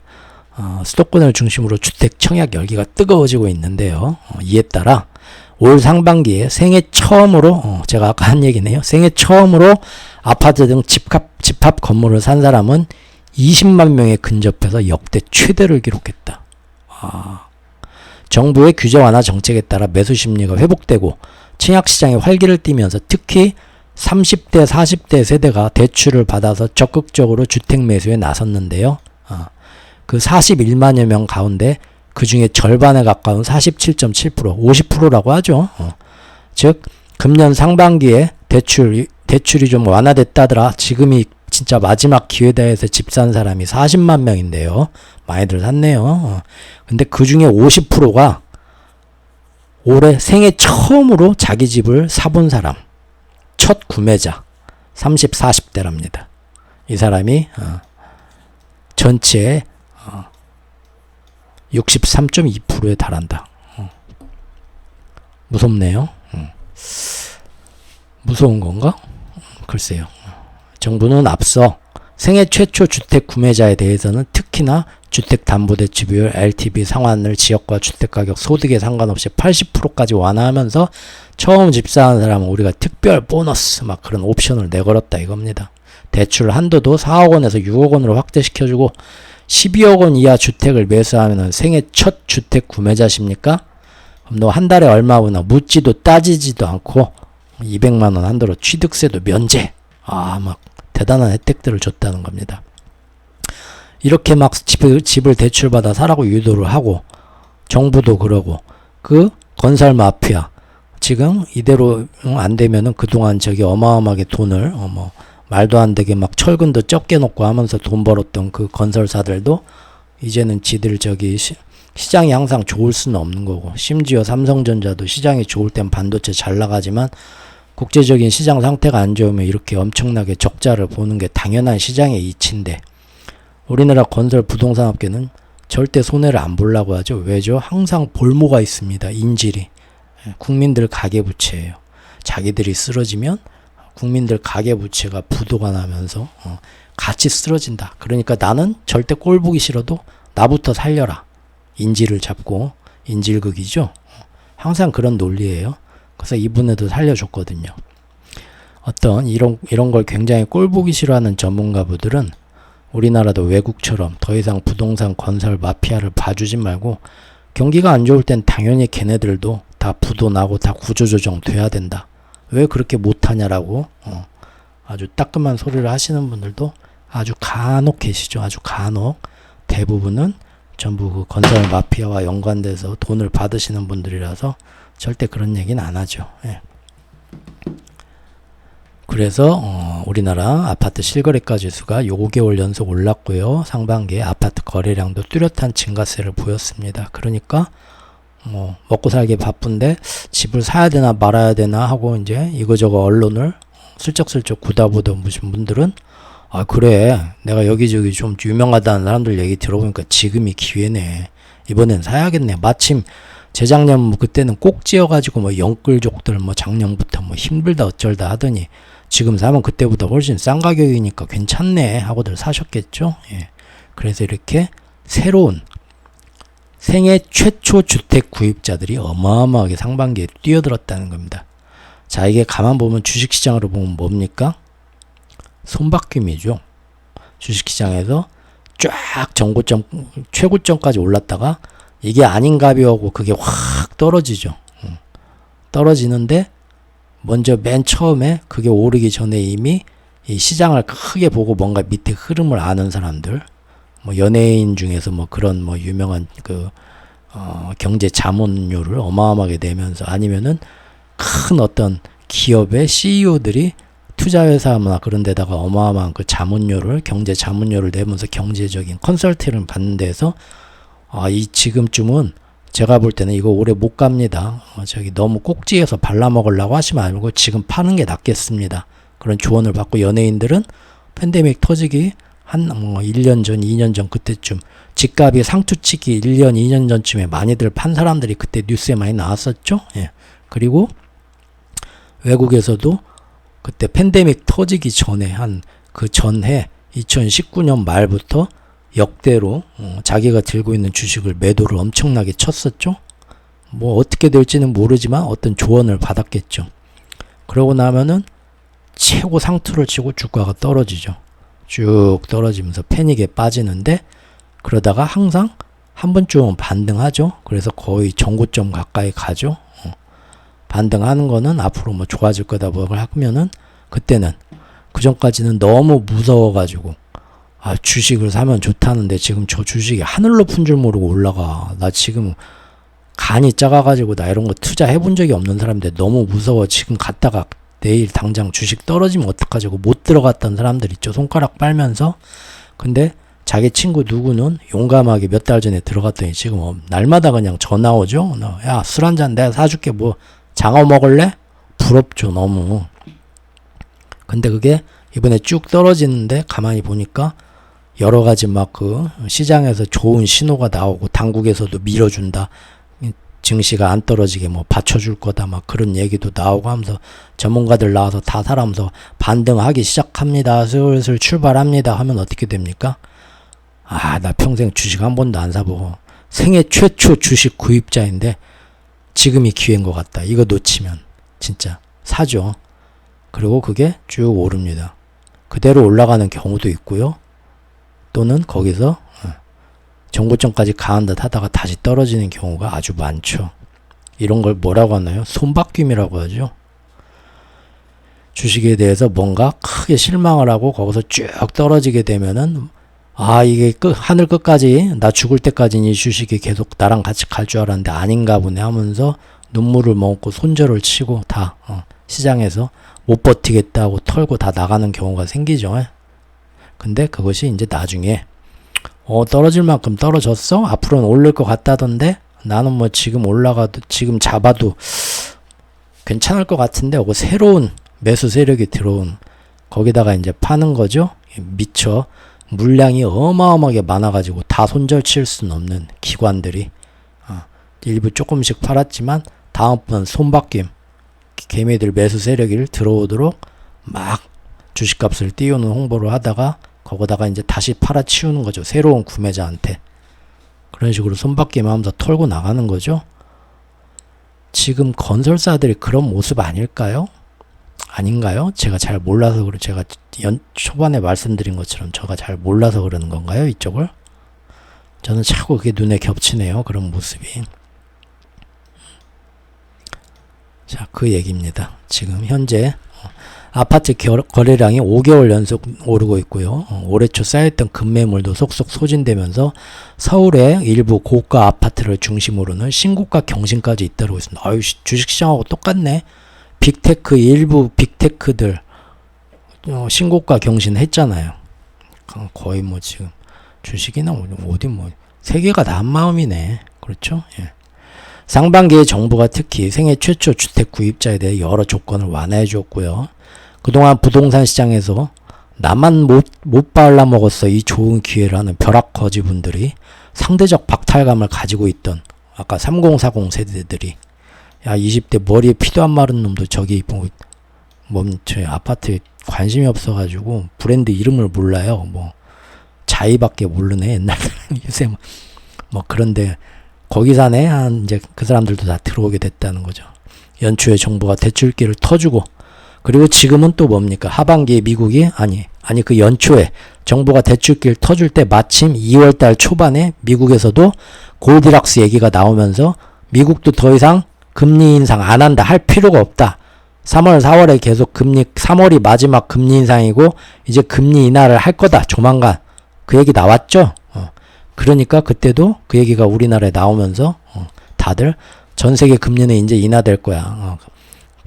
수도권을 중심으로 주택 청약 열기가 뜨거워지고 있는데요. 이에 따라 올 상반기에 생애 처음으로 제가 아까 한 얘기네요. 생애 처음으로 아파트 등 집합 건물을 산 사람은 20만 명에 근접해서 역대 최대를 기록했다. 정부의 규제 완화 정책에 따라 매수 심리가 회복되고 청약시장이 활기를 띠면서 특히 30대, 40대 세대가 대출을 받아서 적극적으로 주택 매수에 나섰는데요. 그 41만여 명 가운데 그 중에 절반에 가까운 47.7%, 50%라고 하죠. 즉 금년 상반기에 대출이 좀 완화됐다더라. 지금이 진짜 마지막 기회다 해서 집 산 사람이 40만 명인데요. 많이들 샀네요. 근데 그 중에 50%가 올해 생애 처음으로 자기 집을 사본 사람, 첫 구매자, 30, 40대랍니다. 이 사람이 전체의 63.2%에 달한다. 무섭네요. 무서운 건가? 글쎄요. 정부는 앞서 생애 최초 주택 구매자에 대해서는 특히나 주택담보대출 비율, LTV 상환을 지역과 주택가격, 소득에 상관없이 80%까지 완화하면서 처음 집 사는 사람은 우리가 특별 보너스 막 그런 옵션을 내걸었다 이겁니다. 대출 한도도 4억 원에서 6억 원으로 확대시켜주고 12억 원 이하 주택을 매수하면 생애 첫 주택 구매자십니까? 그럼 너 한 달에 얼마 버나 묻지도 따지지도 않고 200만 원 한도로 취득세도 면제. 막 대단한 혜택들을 줬다는 겁니다. 이렇게 막 집을 대출받아 사라고 유도를 하고 정부도 그러고 그 건설 마피아 지금 이대로 안 되면은 그동안 저기 어마어마하게 돈을 뭐 말도 안 되게 막 철근도 적게 놓고 하면서 돈 벌었던 그 건설사들도 이제는 지들 저기 시장이 항상 좋을 수는 없는 거고, 심지어 삼성전자도 시장이 좋을 땐 반도체 잘 나가지만 국제적인 시장 상태가 안 좋으면 이렇게 엄청나게 적자를 보는 게 당연한 시장의 이치인데, 우리나라 건설 부동산 업계는 절대 손해를 안 보려고 하죠. 왜죠? 항상 볼모가 있습니다. 인질이. 국민들 가계부채예요. 자기들이 쓰러지면 국민들 가계부채가 부도가 나면서 같이 쓰러진다. 그러니까 나는 절대 꼴 보기 싫어도 나부터 살려라. 인질을 잡고, 인질극이죠. 항상 그런 논리예요. 그래서 이분에도 살려줬거든요. 어떤 이런 걸 굉장히 꼴 보기 싫어하는 전문가분들은 우리나라도 외국처럼 더 이상 부동산 건설 마피아를 봐주지 말고, 경기가 안 좋을 땐 당연히 걔네들도 다 부도 나고 다 구조조정 돼야 된다. 왜 그렇게 못하냐라고 아주 따끔한 소리를 하시는 분들도 아주 간혹 계시죠. 아주 간혹. 대부분은 전부 그 건설 마피아와 연관돼서 돈을 받으시는 분들이라서 절대 그런 얘기는 안 하죠. 예. 그래서 우리나라 아파트 실거래가 지수가 5개월 연속 올랐고요. 상반기에 아파트 거래량도 뚜렷한 증가세를 보였습니다. 그러니까 먹고 살기 바쁜데 집을 사야 되나 말아야 되나 하고 이제 이거저거 언론을 슬쩍슬쩍 구다보던 분들은 아 그래 내가 여기저기 좀 유명하다는 사람들 얘기 들어보니까 지금이 기회네. 이번엔 사야겠네. 마침 재작년 뭐 그때는 꼭지어가지고 뭐 영끌족들 뭐 작년부터 뭐 힘들다 어쩔다 하더니 지금 사면 그때보다 훨씬 싼 가격이니까 괜찮네 하고들 사셨겠죠. 예. 그래서 이렇게 새로운 생애 최초 주택 구입자들이 어마어마하게 상반기에 뛰어들었다는 겁니다. 자, 이게 가만 보면 주식시장으로 보면 뭡니까? 손바뀜이죠. 주식시장에서 쫙 정고점 최고점까지 올랐다가 이게 아닌가비 하고 그게 확 떨어지죠. 떨어지는데 먼저 맨 처음에 그게 오르기 전에 이미 이 시장을 크게 보고 뭔가 밑에 흐름을 아는 사람들, 뭐 연예인 중에서 뭐 그런 뭐 유명한 그 경제 자문료를 어마어마하게 내면서 아니면은 큰 어떤 기업의 CEO들이 투자회사나 그런 데다가 어마어마한 그 자문료를 경제 자문료를 내면서 경제적인 컨설팅을 받는 데서 이 지금쯤은 제가 볼 때는 이거 오래 못 갑니다. 저기 너무 꼭지에서 발라먹으려고 하지 말고 지금 파는 게 낫겠습니다. 그런 조언을 받고 연예인들은 팬데믹 터지기 한 1년 전, 2년 전 그때쯤 집값이 상투치기 1년, 2년 전쯤에 많이들 판 사람들이 그때 뉴스에 많이 나왔었죠. 예. 그리고 외국에서도 그때 팬데믹 터지기 전에 한 그 전해 2019년 말부터 역대로 자기가 들고 있는 주식을 매도를 엄청나게 쳤었죠. 뭐 어떻게 될지는 모르지만 어떤 조언을 받았겠죠. 그러고 나면은 최고 상투를 치고 주가가 떨어지죠. 쭉 떨어지면서 패닉에 빠지는데 그러다가 항상 한 번쯤은 반등하죠. 그래서 거의 정고점 가까이 가죠. 반등하는 거는 앞으로 뭐 좋아질 거다 뭐 하면은 그때는 그 전까지는 너무 무서워가지고 주식을 사면 좋다는데 지금 저 주식이 하늘로 푼 줄 모르고 올라가. 나 지금 간이 작아가지고 나 이런 거 투자해본 적이 없는 사람인데 너무 무서워. 지금 갔다가 내일 당장 주식 떨어지면 어떡하자고 못 들어갔던 사람들 있죠. 손가락 빨면서. 근데 자기 친구 누구는 용감하게 몇 달 전에 들어갔더니 지금 날마다 그냥 전화 오죠. 야, 술 한잔 내가 사줄게. 뭐 장어 먹을래? 부럽죠. 너무. 근데 그게 이번에 쭉 떨어지는데 가만히 보니까 여러 가지 막 그 시장에서 좋은 신호가 나오고 당국에서도 밀어준다. 증시가 안 떨어지게 뭐 받쳐줄 거다. 막 그런 얘기도 나오고 하면서 전문가들 나와서 다 살아면서 반등하기 시작합니다. 슬슬 출발합니다. 하면 어떻게 됩니까? 나 평생 주식 한 번도 안 사보고 생애 최초 주식 구입자인데 지금이 기회인 것 같다. 이거 놓치면 진짜 사죠. 그리고 그게 쭉 오릅니다. 그대로 올라가는 경우도 있고요. 또는 거기서 정고점까지 가는 듯 하다가 다시 떨어지는 경우가 아주 많죠. 이런 걸 뭐라고 하나요? 손바뀜이라고 하죠. 주식에 대해서 뭔가 크게 실망을 하고 거기서 쭉 떨어지게 되면은 아, 이게 하늘 끝까지, 나 죽을 때까지 이 주식이 계속 나랑 같이 갈 줄 알았는데 아닌가 보네 하면서 눈물을 먹고 손절을 치고 다, 시장에서 못 버티겠다고 털고 다 나가는 경우가 생기죠. 근데 그것이 이제 나중에, 떨어질 만큼 떨어졌어? 앞으로는 오를 것 같다던데? 나는 뭐 지금 올라가도, 지금 잡아도 괜찮을 것 같은데, 하고 새로운 매수 세력이 들어온, 거기다가 이제 파는 거죠. 미처 물량이 어마어마하게 많아가지고 다 손절 칠 수는 없는 기관들이 일부 조금씩 팔았지만 다음번 손바뀜 개미들 매수 세력이 들어오도록 막 주식값을 띄우는 홍보를 하다가 거기다가 이제 다시 팔아치우는 거죠. 새로운 구매자한테. 그런 식으로 손바뀜 하면서 털고 나가는 거죠. 지금 건설사들이 그런 모습 아닐까요? 아닌가요? 제가 잘 몰라서 제가 초반에 말씀드린 것처럼 제가 잘 몰라서 그러는 건가요? 이쪽을? 저는 자꾸 그게 눈에 겹치네요. 그런 모습이. 자, 그 얘기입니다. 지금 현재 아파트 거래량이 5개월 연속 오르고 있고요. 올해 초 쌓였던 급매물도 속속 소진되면서 서울의 일부 고가 아파트를 중심으로는 신고가 경신까지 잇따르고 있습니다. 아유, 주식시장하고 똑같네. 빅테크, 일부 빅테크들 신고가 경신했잖아요. 거의 뭐 지금 주식이나 어디 뭐 세계가 다 한마음이네. 그렇죠? 예. 상반기에 정부가 특히 생애 최초 주택 구입자에 대해 여러 조건을 완화해 주었고요. 그동안 부동산 시장에서 나만 못 발라먹었어 이 좋은 기회를 하는 벼락거지분들이 상대적 박탈감을 가지고 있던 아까 3040 세대들이 야 20대 머리에 피도 안 마른 놈도 저기 저 아파트에 관심이 없어가지고 브랜드 이름을 몰라요. 뭐 자이밖에 모르네. 옛날에 요새 뭐 그런데 거기 사네 한 이제 그 사람들도 다 들어오게 됐다는 거죠. 연초에 정부가 대출기를 터주고 그리고 지금은 또 뭡니까? 하반기에 미국이 아니 그 연초에 정부가 대출기를 터줄 때 마침 2월달 초반에 미국에서도 골디락스 얘기가 나오면서 미국도 더 이상 금리 인상 안 한다. 할 필요가 없다. 3월, 4월에 계속 3월이 마지막 금리 인상이고 이제 금리 인하를 할 거다. 조만간. 그 얘기 나왔죠? 그러니까 그때도 그 얘기가 우리나라에 나오면서 다들 전 세계 금리는 이제 인하될 거야.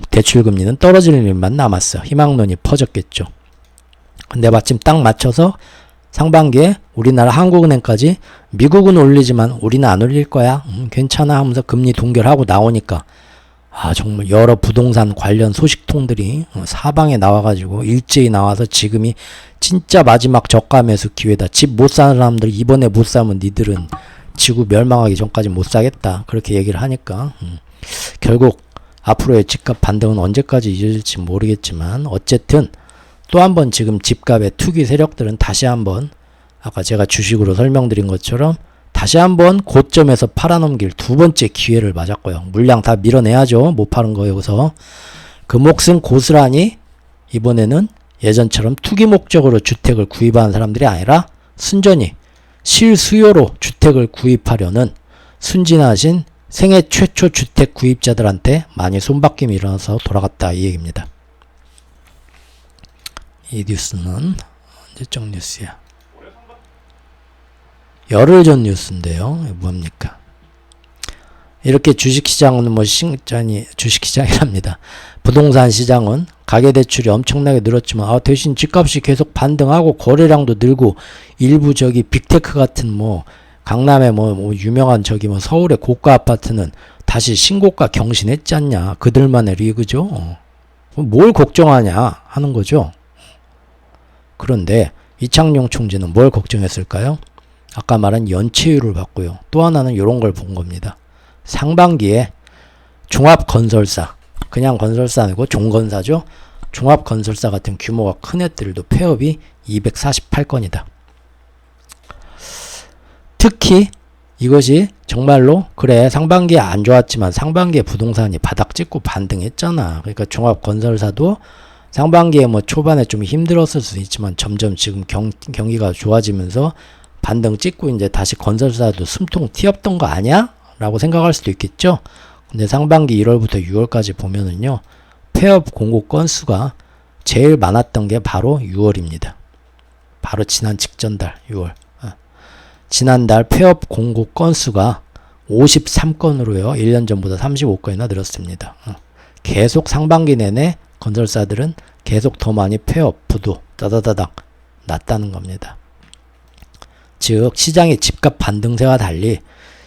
대출 금리는 떨어지는 일만 남았어. 희망론이 퍼졌겠죠. 근데 마침 딱 맞춰서 상반기에 우리나라 한국은행까지 미국은 올리지만 우리는 안 올릴 거야. 괜찮아 하면서 금리 동결하고 나오니까 정말 여러 부동산 관련 소식통들이 사방에 나와가지고 일제히 나와서 지금이 진짜 마지막 저가 매수 기회다. 집 못 사는 사람들 이번에 못 사면 니들은 지구 멸망하기 전까지 못 사겠다. 그렇게 얘기를 하니까 결국 앞으로의 집값 반등은 언제까지 이어질지 모르겠지만 어쨌든 또 한번 지금 집값의 투기 세력들은 다시 한번 아까 제가 주식으로 설명드린 것처럼 다시 한번 고점에서 팔아넘길 두 번째 기회를 맞았고요. 물량 다 밀어내야죠. 못 파는 거 여기서. 그 몫은 고스란히 이번에는 예전처럼 투기 목적으로 주택을 구입하는 사람들이 아니라 순전히 실수요로 주택을 구입하려는 순진하신 생애 최초 주택 구입자들한테 많이 손바뀜이 일어나서 돌아갔다 이 얘기입니다. 이 뉴스는 언제적 뉴스야? 열흘 전 뉴스인데요. 뭡니까? 이렇게 주식시장은 주식시장이랍니다. 부동산 시장은 가계대출이 엄청나게 늘었지만 대신 집값이 계속 반등하고 거래량도 늘고 일부 저기 빅테크 같은 강남에 유명한 서울의 고가 아파트는 다시 신고가 경신했지 않냐. 그들만의 리그죠. 뭘 걱정하냐 하는 거죠. 그런데 이창용 총재는 뭘 걱정했을까요? 아까 말한 연체율을 봤고요. 또 하나는 이런 걸 본 겁니다. 상반기에 종합건설사, 그냥 건설사 아니고 종건사죠. 종합건설사 같은 규모가 큰 애들도 폐업이 248건이다. 특히 이것이 정말로 그래 상반기에 안 좋았지만 상반기에 부동산이 바닥 찍고 반등했잖아. 그러니까 종합건설사도 상반기에 초반에 좀 힘들었을 수도 있지만 점점 지금 경기가 좋아지면서 반등 찍고 이제 다시 건설사도 숨통 튀었던 거 아니야? 라고 생각할 수도 있겠죠. 근데 상반기 1월부터 6월까지 보면은요. 폐업 공고 건수가 제일 많았던 게 바로 6월입니다. 바로 지난 직전달 6월. 지난달 폐업 공고 건수가 53건으로요. 1년 전보다 35건이나 늘었습니다. 계속 상반기 내내 건설사들은 계속 더 많이 폐업, 부도, 따다다닥 났다는 겁니다. 즉 시장의 집값 반등세와 달리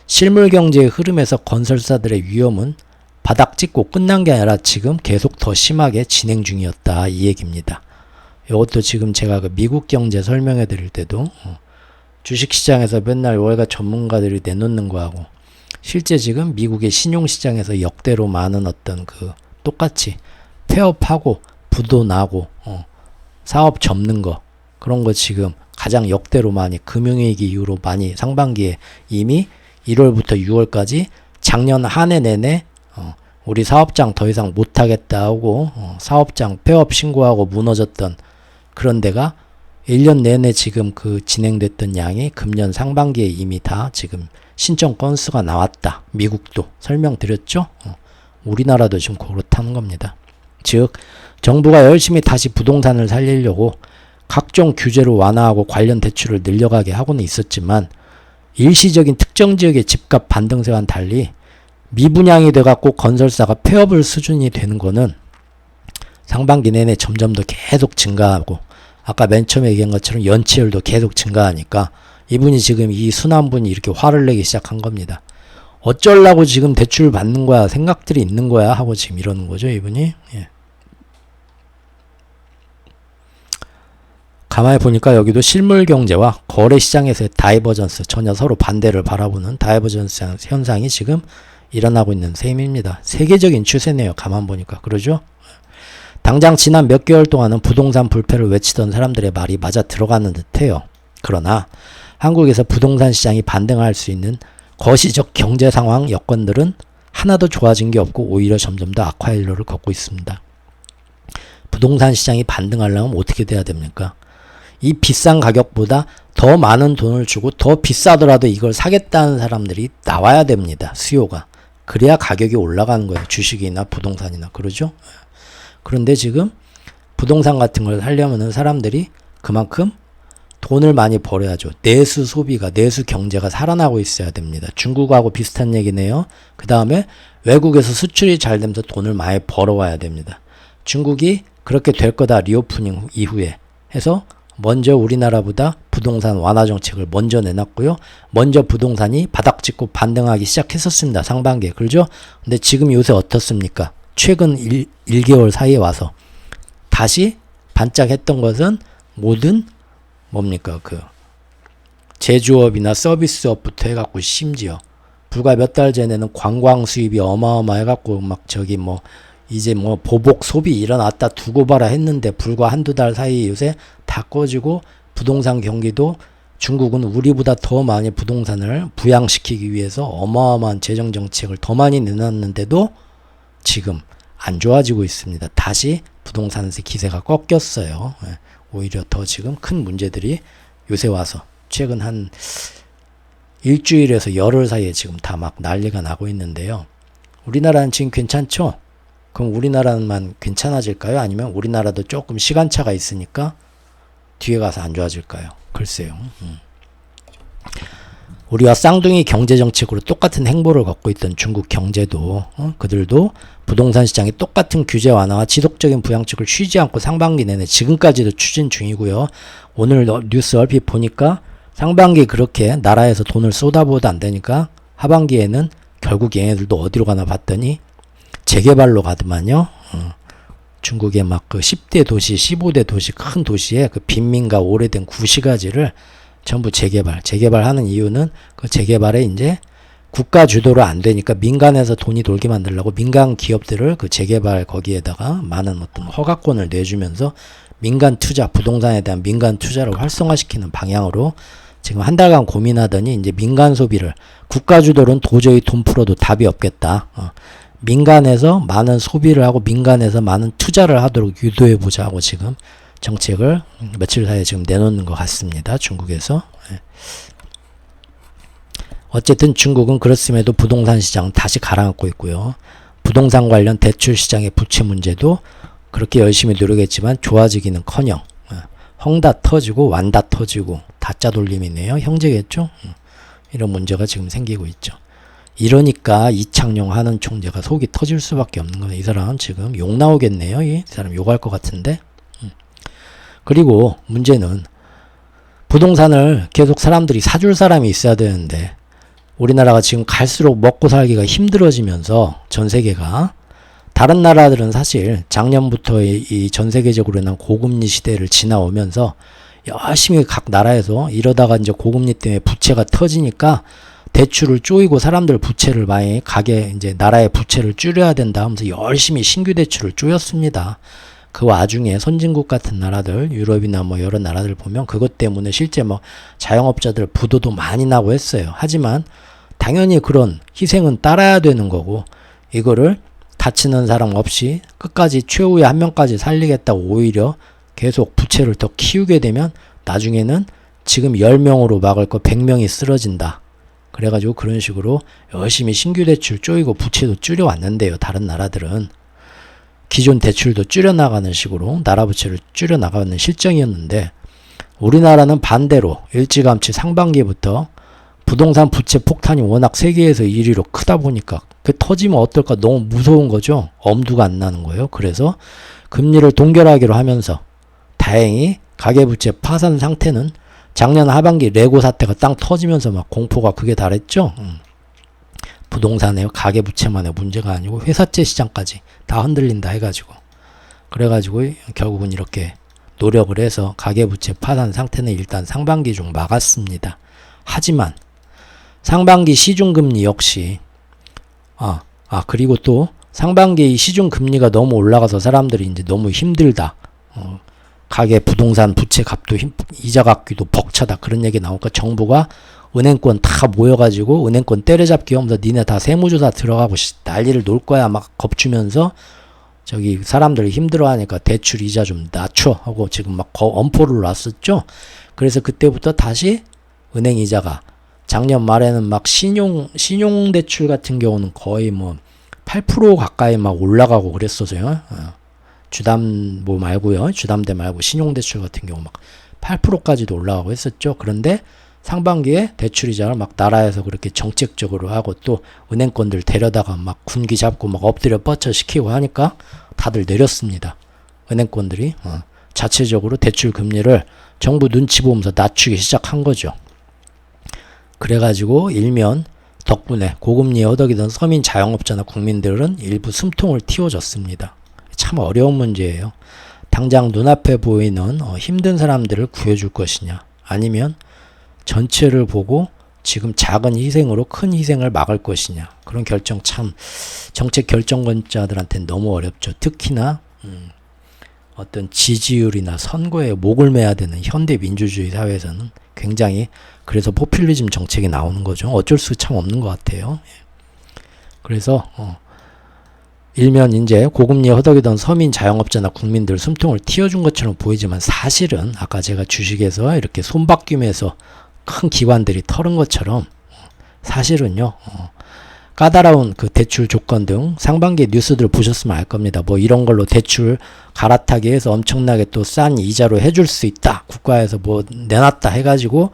실물 경제의 흐름에서 건설사들의 위험은 바닥 찍고 끝난 게 아니라 지금 계속 더 심하게 진행 중이었다 이 얘기입니다. 이것도 지금 제가 그 미국 경제 설명해 드릴 때도 주식시장에서 맨날 월가 전문가들이 내놓는 거하고 실제 지금 미국의 신용시장에서 역대로 많은 어떤 그 똑같이 폐업하고 부도 나고 사업 접는 거 그런 거 지금 가장 역대로 많이 금융위기 이후로 많이 상반기에 이미 1월부터 6월까지 작년 한 해 내내 우리 사업장 더 이상 못하겠다 하고 사업장 폐업 신고하고 무너졌던 그런 데가 1년 내내 지금 그 진행됐던 양이 금년 상반기에 이미 다 지금 신청 건수가 나왔다. 미국도 설명드렸죠? 우리나라도 지금 그렇다는 겁니다. 즉 정부가 열심히 다시 부동산을 살리려고 각종 규제로 완화하고 관련 대출을 늘려가게 하고는 있었지만 일시적인 특정 지역의 집값 반등세와는 달리 미분양이 돼갖고 건설사가 폐업을 수준이 되는 거는 상반기 내내 점점 더 계속 증가하고 아까 맨 처음에 얘기한 것처럼 연체율도 계속 증가하니까 이분이 지금 이 순환분이 이렇게 화를 내기 시작한 겁니다. 어쩌려고 지금 대출 받는 거야 생각들이 있는 거야 하고 지금 이러는 거죠 이분이. 예. 가만히 보니까 여기도 실물 경제와 거래 시장에서의 다이버전스 전혀 서로 반대를 바라보는 다이버전스 현상이 지금 일어나고 있는 셈입니다. 세계적인 추세네요. 가만 보니까 그러죠. 당장 지난 몇 개월 동안은 부동산 불패를 외치던 사람들의 말이 맞아 들어가는 듯해요. 그러나 한국에서 부동산 시장이 반등할 수 있는 거시적 경제 상황 여건들은 하나도 좋아진 게 없고 오히려 점점 더 악화의 일로를 걷고 있습니다. 부동산 시장이 반등하려면 어떻게 돼야 됩니까? 이 비싼 가격보다 더 많은 돈을 주고 더 비싸더라도 이걸 사겠다는 사람들이 나와야 됩니다. 수요가. 그래야 가격이 올라가는 거예요. 주식이나 부동산이나. 그러죠? 그런데 지금 부동산 같은 걸 사려면은 사람들이 그만큼 돈을 많이 벌어야죠. 내수 소비가, 내수 경제가 살아나고 있어야 됩니다. 중국하고 비슷한 얘기네요. 그 다음에 외국에서 수출이 잘 되면서 돈을 많이 벌어와야 됩니다. 중국이 그렇게 될 거다. 리오프닝 이후에 해서 먼저 우리나라보다 부동산 완화 정책을 먼저 내놨고요. 먼저 부동산이 바닥 찍고 반등하기 시작했었습니다. 상반기에. 그렇죠? 근데 지금 요새 어떻습니까? 최근 1개월 사이에 와서 다시 반짝했던 것은 모든 뭡니까? 그 제조업이나 서비스업부터 해갖고 심지어 불과 몇 달 전에는 관광 수입이 어마어마해갖고 막 저기 뭐 이제 뭐 보복 소비 일어났다 두고 봐라 했는데 불과 한두 달 사이 요새 다 꺼지고 부동산 경기도 중국은 우리보다 더 많이 부동산을 부양시키기 위해서 어마어마한 재정 정책을 더 많이 내놨는데도 지금 안 좋아지고 있습니다. 다시 부동산의 기세가 꺾였어요. 오히려 더 지금 큰 문제들이 요새 와서 최근 한 일주일에서 열흘 사이에 지금 다 막 난리가 나고 있는데요. 우리나라는 지금 괜찮죠? 그럼 우리나라만 괜찮아질까요? 아니면 우리나라도 조금 시간차가 있으니까 뒤에 가서 안 좋아질까요? 글쎄요. 우리와 쌍둥이 경제정책으로 똑같은 행보를 걷고 있던 중국 경제도 그들도 부동산 시장이 똑같은 규제 완화와 지속적인 부양책을 쉬지 않고 상반기 내내 지금까지도 추진 중이고요. 오늘 뉴스 얼핏 보니까 상반기 그렇게 나라에서 돈을 쏟아부어도 안 되니까 하반기에는 결국 얘네들도 어디로 가나 봤더니 재개발로 가더만요. 중국의 막 그 10대 도시, 15대 도시, 큰 도시에 그 빈민가 오래된 구시가지를 전부 재개발하는 이유는 그 재개발에 이제 국가 주도로 안 되니까 민간에서 돈이 돌게 만들려고 민간 기업들을 그 재개발 거기에다가 많은 어떤 허가권을 내주면서 민간 투자, 부동산에 대한 민간 투자를 활성화시키는 방향으로 지금 한 달간 고민하더니 이제 민간 소비를 국가 주도로는 도저히 돈 풀어도 답이 없겠다. 민간에서 많은 소비를 하고 민간에서 많은 투자를 하도록 유도해보자 하고 지금 정책을 며칠 사이에 지금 내놓는 것 같습니다. 중국에서. 어쨌든 중국은 그렇음에도 부동산 시장 다시 가라앉고 있고요. 부동산 관련 대출 시장의 부채 문제도 그렇게 열심히 노력했지만 좋아지기는커녕 헝다 터지고 완다 터지고 다짜 돌림이네요. 형제겠죠? 이런 문제가 지금 생기고 있죠. 이러니까 이창용 하는 총재가 속이 터질 수밖에 없는 거예요. 이 사람 지금 욕 나오겠네요. 이 사람 욕할 것 같은데. 그리고 문제는 부동산을 계속 사람들이 사줄 사람이 있어야 되는데 우리나라가 지금 갈수록 먹고 살기가 힘들어지면서 전 세계가 다른 나라들은 사실 작년부터 이 전 세계적으로 난 고금리 시대를 지나오면서 열심히 각 나라에서 이러다가 이제 고금리 때문에 부채가 터지니까 대출을 쪼이고 사람들 부채를 많이 가게 이제 나라의 부채를 줄여야 된다 하면서 열심히 신규 대출을 쪼였습니다. 그 와중에 선진국 같은 나라들 유럽이나 뭐 여러 나라들 보면 그것 때문에 실제 뭐 자영업자들 부도도 많이 나고 했어요. 하지만 당연히 그런 희생은 따라야 되는 거고 이거를 다치는 사람 없이 끝까지 최후의 한 명까지 살리겠다고 오히려 계속 부채를 더 키우게 되면 나중에는 지금 10명으로 막을 거 100명이 쓰러진다. 그래가지고 그런 식으로 열심히 신규 대출 쪼이고 부채도 줄여왔는데요. 다른 나라들은 기존 대출도 줄여나가는 식으로 나라 부채를 줄여나가는 실정이었는데 우리나라는 반대로 일찌감치 상반기부터 부동산 부채 폭탄이 워낙 세계에서 1위로 크다 보니까 그 터지면 어떨까 너무 무서운 거죠. 엄두가 안 나는 거예요. 그래서 금리를 동결하기로 하면서 다행히 가계부채 파산 상태는 작년 하반기 레고 사태가 땅 터지면서 막 공포가 극에 달했죠. 부동산의 가계부채만의 문제가 아니고 회사채 시장까지 다 흔들린다 해가지고 그래가지고 결국은 이렇게 노력을 해서 가계부채 파산 상태는 일단 상반기 중 막았습니다. 하지만 상반기 시중금리 역시 그리고 또 상반기 시중금리가 너무 올라가서 사람들이 이제 너무 힘들다. 가계 부동산 부채 값도 이자 갚기도 벅차다. 그런 얘기 나오니까 정부가 은행권 다 모여가지고 은행권 때려잡기 하면서 니네 다 세무조사 들어가고 난리를 놀 거야 막 겁주면서 저기 사람들이 힘들어하니까 대출 이자 좀 낮춰 하고 지금 막 엄포를 놨었죠. 그래서 그때부터 다시 은행 이자가 작년 말에는 막 신용대출 같은 경우는 거의 뭐 8% 가까이 막 올라가고 그랬어서요. 주담보 말고요. 주담대 말고 신용대출 같은 경우 막 8%까지도 올라가고 했었죠. 그런데 상반기에 대출이자를 막 나라에서 그렇게 정책적으로 하고 또 은행권들 데려다가 막 군기 잡고 막 엎드려 뻗쳐 시키고 하니까 다들 내렸습니다. 은행권들이 자체적으로 대출 금리를 정부 눈치 보면서 낮추기 시작한 거죠. 그래가지고 일면 덕분에 고금리에 허덕이던 서민 자영업자나 국민들은 일부 숨통을 틔워줬습니다. 참 어려운 문제예요. 당장 눈앞에 보이는 힘든 사람들을 구해줄 것이냐 아니면 전체를 보고 지금 작은 희생으로 큰 희생을 막을 것이냐 그런 결정 참 정책 결정권자들한테는 너무 어렵죠. 특히나 어떤 지지율이나 선거에 목을 매야 되는 현대 민주주의 사회에서는 굉장히 그래서 포퓰리즘 정책이 나오는 거죠. 어쩔 수 참 없는 것 같아요. 그래서 일면 이제 고금리에 허덕이던 서민 자영업자나 국민들 숨통을 틔워준 것처럼 보이지만 사실은 아까 제가 주식에서 이렇게 손바뀜에서 큰 기관들이 털은 것처럼 사실은요 까다로운 그 대출 조건 등 상반기 뉴스들 보셨으면 알 겁니다. 뭐 이런 걸로 대출 갈아타기 해서 엄청나게 또 싼 이자로 해줄 수 있다. 국가에서 뭐 내놨다 해가지고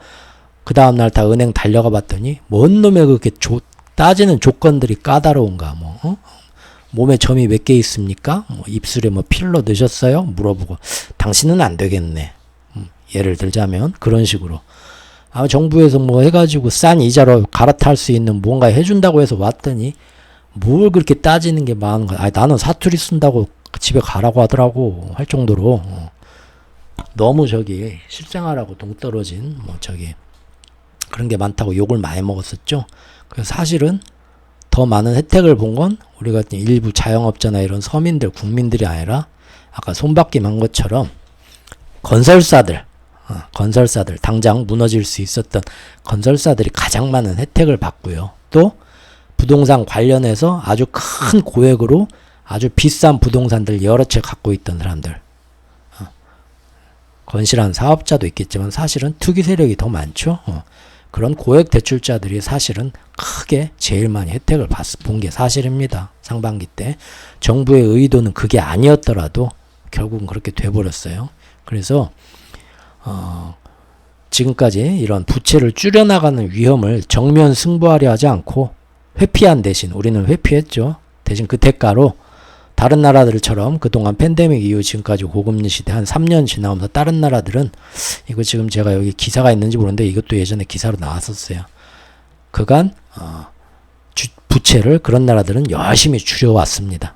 그 다음날 다 은행 달려가 봤더니 뭔 놈의 그렇게 따지는 조건들이 까다로운가 몸에 점이 몇 개 있습니까? 입술에 뭐 필러 넣으셨어요? 물어보고 당신은 안 되겠네. 예를 들자면 그런 식으로 정부에서 뭐 해가지고 싼 이자로 갈아탈 수 있는 뭔가 해준다고 해서 왔더니 뭘 그렇게 따지는 게 많은 거야. 나는 사투리 쓴다고 집에 가라고 하더라고 할 정도로 너무 저기 실생활하고 동떨어진 그런 게 많다고 욕을 많이 먹었었죠. 그래서 사실은 더 많은 혜택을 본 건 우리 같은 일부 자영업자나 이런 서민들, 국민들이 아니라 아까 손바뀜한 것처럼 건설사들 당장 무너질 수 있었던 건설사들이 가장 많은 혜택을 받고요. 또 부동산 관련해서 아주 큰 고액으로 아주 비싼 부동산들 여러 채 갖고 있던 사람들 건실한 사업자도 있겠지만 사실은 투기 세력이 더 많죠. 그런 고액 대출자들이 사실은 크게 제일 많이 혜택을 본 게 사실입니다. 상반기 때 정부의 의도는 그게 아니었더라도 결국은 그렇게 돼버렸어요. 그래서 지금까지 이런 부채를 줄여나가는 위험을 정면 승부하려 하지 않고 회피한 대신, 우리는 회피했죠. 대신 그 대가로 다른 나라들처럼 그동안 팬데믹 이후 지금까지 고금리 시대 한 3년 지나면서 다른 나라들은, 이거 지금 제가 여기 기사가 있는지 모르는데 이것도 예전에 기사로 나왔었어요. 그간 부채를 그런 나라들은 열심히 줄여왔습니다.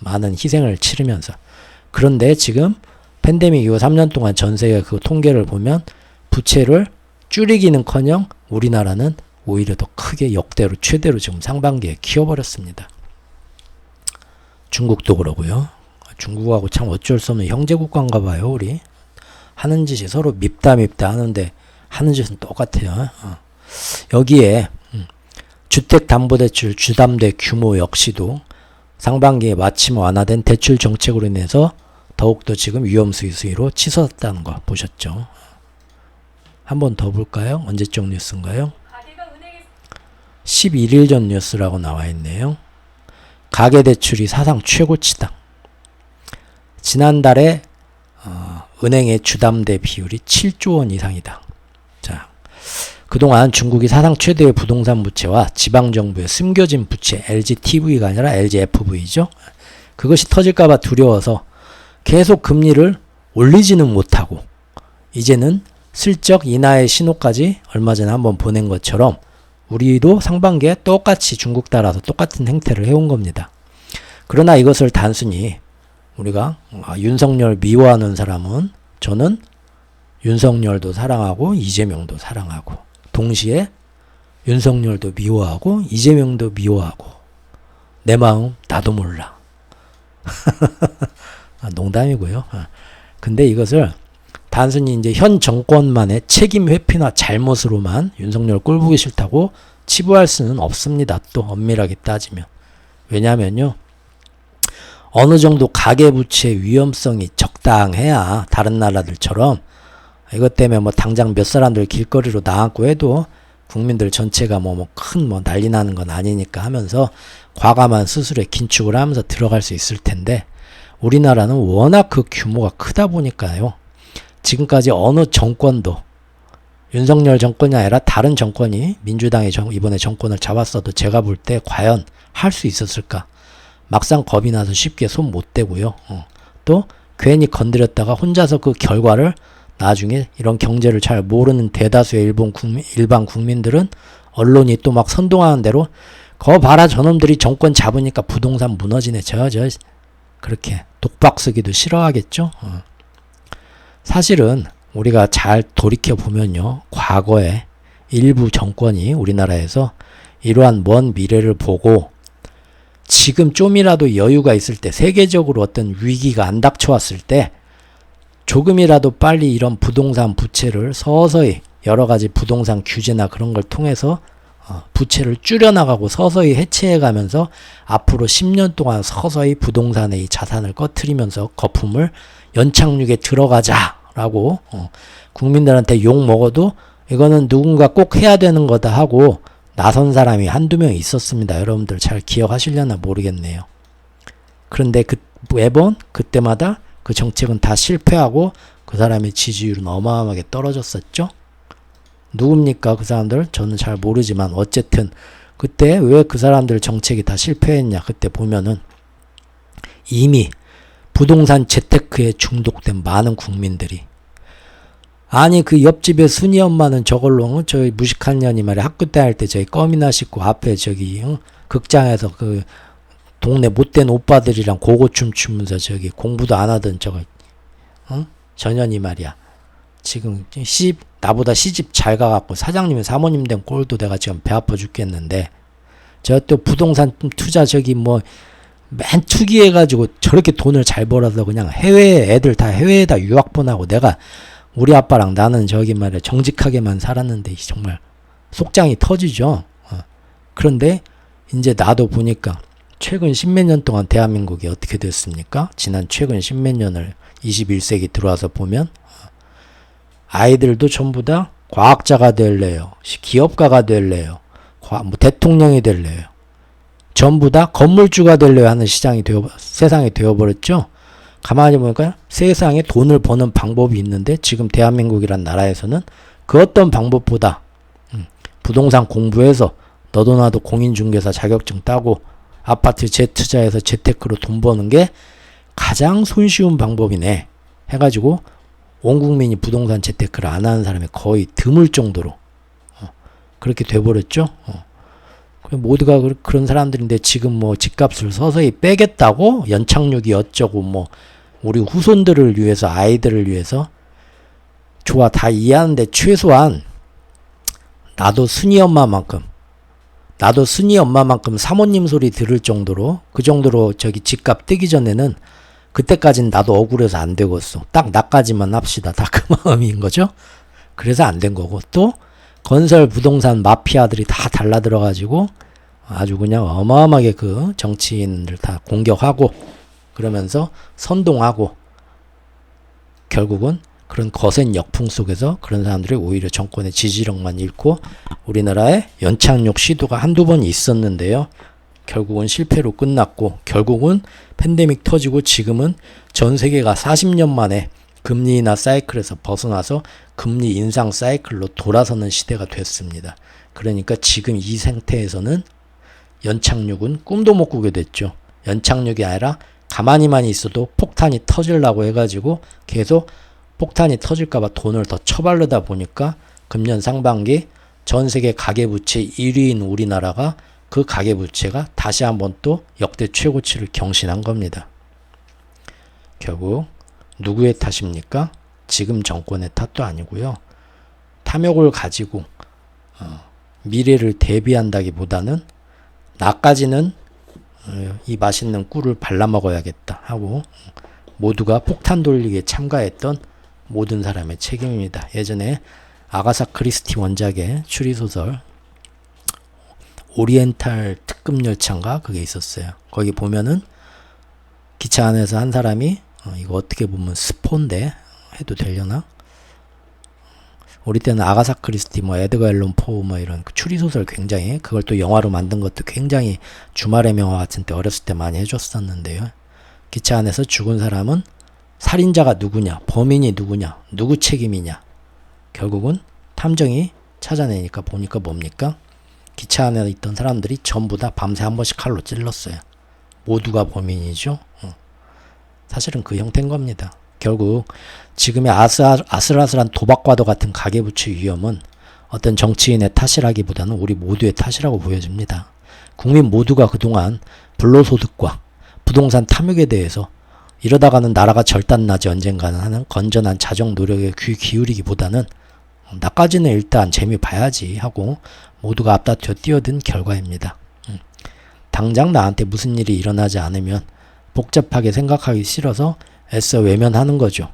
많은 희생을 치르면서. 그런데 지금 팬데믹 이후 3년 동안 전 세계 그 통계를 보면 부채를 줄이기는커녕 우리나라는 오히려 더 크게 역대로 최대로 지금 상반기에 키워버렸습니다. 중국도 그러고요. 중국하고 참 어쩔 수 없는 형제국가인가 봐요. 우리 하는 짓이 서로 밉다 하는데 하는 짓은 똑같아요. 여기에 주택담보대출 주담대 규모 역시도 상반기에 마침 완화된 대출 정책으로 인해서 더욱더 지금 위험수위로 치솟았다는 거 보셨죠? 한 번 더 볼까요? 언제적 뉴스인가요? 11일 전 뉴스라고 나와 있네요. 가계대출이 사상 최고치다. 지난달에 은행의 주담대 비율이 7조 원 이상이다. 자, 그동안 중국이 사상 최대의 부동산 부채와 지방정부의 숨겨진 부채, LGTV가 아니라 LGFV죠. 그것이 터질까봐 두려워서 계속 금리를 올리지는 못하고 이제는 슬쩍 인하의 신호까지 얼마 전에 한번 보낸 것처럼 우리도 상반기에 똑같이 중국 따라서 똑같은 행태를 해온 겁니다. 그러나 이것을 단순히 우리가 윤석열 미워하는 사람은, 저는 윤석열도 사랑하고 이재명도 사랑하고 동시에 윤석열도 미워하고 이재명도 미워하고 내 마음 나도 몰라. 농담이고요. 근데 이것을 단순히 이제 현 정권만의 책임 회피나 잘못으로만 윤석열 꼴보기 싫다고 치부할 수는 없습니다. 또 엄밀하게 따지면. 왜냐면요, 어느 정도 가계부채 위험성이 적당해야 다른 나라들처럼 이것 때문에 뭐 당장 몇 사람들 길거리로 나왔고 해도 국민들 전체가 큰 난리 나는 건 아니니까 하면서 과감한 수술에 긴축을 하면서 들어갈 수 있을 텐데, 우리나라는 워낙 그 규모가 크다 보니까요. 지금까지 어느 정권도, 윤석열 정권이 아니라 다른 정권이 민주당이 이번에 정권을 잡았어도 제가 볼 때 과연 할 수 있었을까? 막상 겁이 나서 쉽게 손 못 대고요. 또 괜히 건드렸다가 혼자서 그 결과를 나중에 이런 경제를 잘 모르는 대다수의 일반 국민들은 언론이 또 막 선동하는 대로 거 봐라 저놈들이 정권 잡으니까 부동산 무너지네 그렇게 독박 쓰기도 싫어하겠죠. 사실은 우리가 잘 돌이켜보면요, 과거에 일부 정권이 우리나라에서 이러한 먼 미래를 보고 지금 좀이라도 여유가 있을 때, 세계적으로 어떤 위기가 안 닥쳐왔을 때 조금이라도 빨리 이런 부동산 부채를 서서히 여러가지 부동산 규제나 그런 걸 통해서 부채를 줄여나가고 서서히 해체해가면서 앞으로 10년 동안 서서히 부동산의 이 자산을 꺼트리면서 거품을 연착륙에 들어가자라고 국민들한테 욕 먹어도 이거는 누군가 꼭 해야 되는 거다 하고 나선 사람이 한두 명 있었습니다. 여러분들 잘 기억하시려나 모르겠네요. 그런데 매번 그때마다 그 정책은 다 실패하고 그 사람의 지지율은 어마어마하게 떨어졌었죠. 누굽니까 그 사람들? 저는 잘 모르지만 어쨌든 그때 왜 그 사람들 정책이 다 실패했냐, 그때 보면은 이미 부동산 재테크에 중독된 많은 국민들이, 아니 그 옆집의 순이 엄마는 저걸로 저희 무식한 년이 말이야 학교 다닐 때 저희 껌이나 씻고 앞에 극장에서 그 동네 못된 오빠들이랑 고고춤 추면서 공부도 안 하던 저 년이 말이야 지금 나보다 시집 잘 가갖고 사장님이 사모님 된 꼴도 내가 지금 배 아파 죽겠는데, 저 또 부동산 투자 맨 투기해가지고 저렇게 돈을 잘 벌어서 그냥 해외에 애들 다 해외에다 유학 보내고, 내가 우리 아빠랑 나는 말이야 정직하게만 살았는데 정말 속장이 터지죠. 그런데 이제 나도 보니까 최근 십몇 년 동안 대한민국이 어떻게 됐습니까? 지난 최근 십몇 년을 21세기 들어와서 보면 아이들도 전부 다 과학자가 될래요, 기업가가 될래요, 대통령이 될래요, 전부 다 건물주가 될래요 하는 세상이 되어버렸죠. 가만히 보니까 세상에 돈을 버는 방법이 있는데 지금 대한민국이란 나라에서는 그 어떤 방법보다 부동산 공부해서 너도 나도 공인중개사 자격증 따고 아파트 재투자해서 재테크로 돈 버는 게 가장 손쉬운 방법이네 해가지고 온 국민이 부동산 재테크를 안 하는 사람이 거의 드물 정도로 그렇게 돼버렸죠. 모두가 그런 사람들인데 지금 뭐 집값을 서서히 빼겠다고 연착륙이 어쩌고 뭐 우리 후손들을 위해서 아이들을 위해서 좋아 다 이해하는데 최소한 나도 순이 엄마만큼 사모님 소리 들을 정도로 그 정도로 저기 집값 뜨기 전에는 그때까진 나도 억울해서 안 되겠어. 딱 나까지만 합시다. 다 그 마음인 거죠. 그래서 안 된 거고 또 건설 부동산 마피아들이 다 달라들어가지고 아주 그냥 어마어마하게 그 정치인들 다 공격하고 그러면서 선동하고 결국은 그런 거센 역풍 속에서 그런 사람들이 오히려 정권의 지지력만 잃고 우리나라의 연착륙 시도가 한두 번 있었는데요. 결국은 실패로 끝났고 결국은 팬데믹 터지고 지금은 전 세계가 40년 만에 금리 인하 사이클에서 벗어나서 금리 인상 사이클로 돌아서는 시대가 됐습니다. 그러니까 지금 이 상태에서는 연착륙은 꿈도 못 꾸게 됐죠. 연착륙이 아니라 가만히만 있어도 폭탄이 터지려고 해가지고 계속 폭탄이 터질까봐 돈을 더 처바르다 보니까 금년 상반기 전 세계 가계부채 1위인 우리나라가 그 가계부채가 다시 한번 또 역대 최고치를 경신한 겁니다. 결국 누구의 탓입니까? 지금 정권의 탓도 아니고요. 탐욕을 가지고 미래를 대비한다기보다는 나까지는 이 맛있는 꿀을 발라 먹어야겠다 하고 모두가 폭탄 돌리기에 참가했던 모든 사람의 책임입니다. 예전에 아가사 크리스티 원작의 추리소설 오리엔탈 특급 열차인가 그게 있었어요. 거기 보면은 기차 안에서 한 사람이 이거 어떻게 보면 스포인데 해도 되려나? 우리 때는 아가사 크리스티 뭐 에드거 앨런 포 뭐 이런 추리소설 굉장히 그걸 또 영화로 만든 것도 굉장히 주말의 명화 같은 때 어렸을 때 많이 해줬었는데요. 기차 안에서 죽은 사람은 살인자가 누구냐, 범인이 누구냐, 누구 책임이냐. 결국은 탐정이 찾아내니까 보니까 뭡니까? 기차 안에 있던 사람들이 전부 다 밤새 한 번씩 칼로 찔렀어요. 모두가 범인이죠. 사실은 그 형태인 겁니다. 결국 지금의 아슬아슬한 도박과도 같은 가계부채 위험은 어떤 정치인의 탓이라기보다는 우리 모두의 탓이라고 보여집니다. 국민 모두가 그동안 불로소득과 부동산 탐욕에 대해서 이러다가는 나라가 절단나지 언젠가는 하는 건전한 자정 노력에 귀 기울이기보다는 나까지는 일단 재미 봐야지 하고 모두가 앞다퉈 뛰어든 결과입니다. 당장 나한테 무슨 일이 일어나지 않으면 복잡하게 생각하기 싫어서 애써 외면하는 거죠.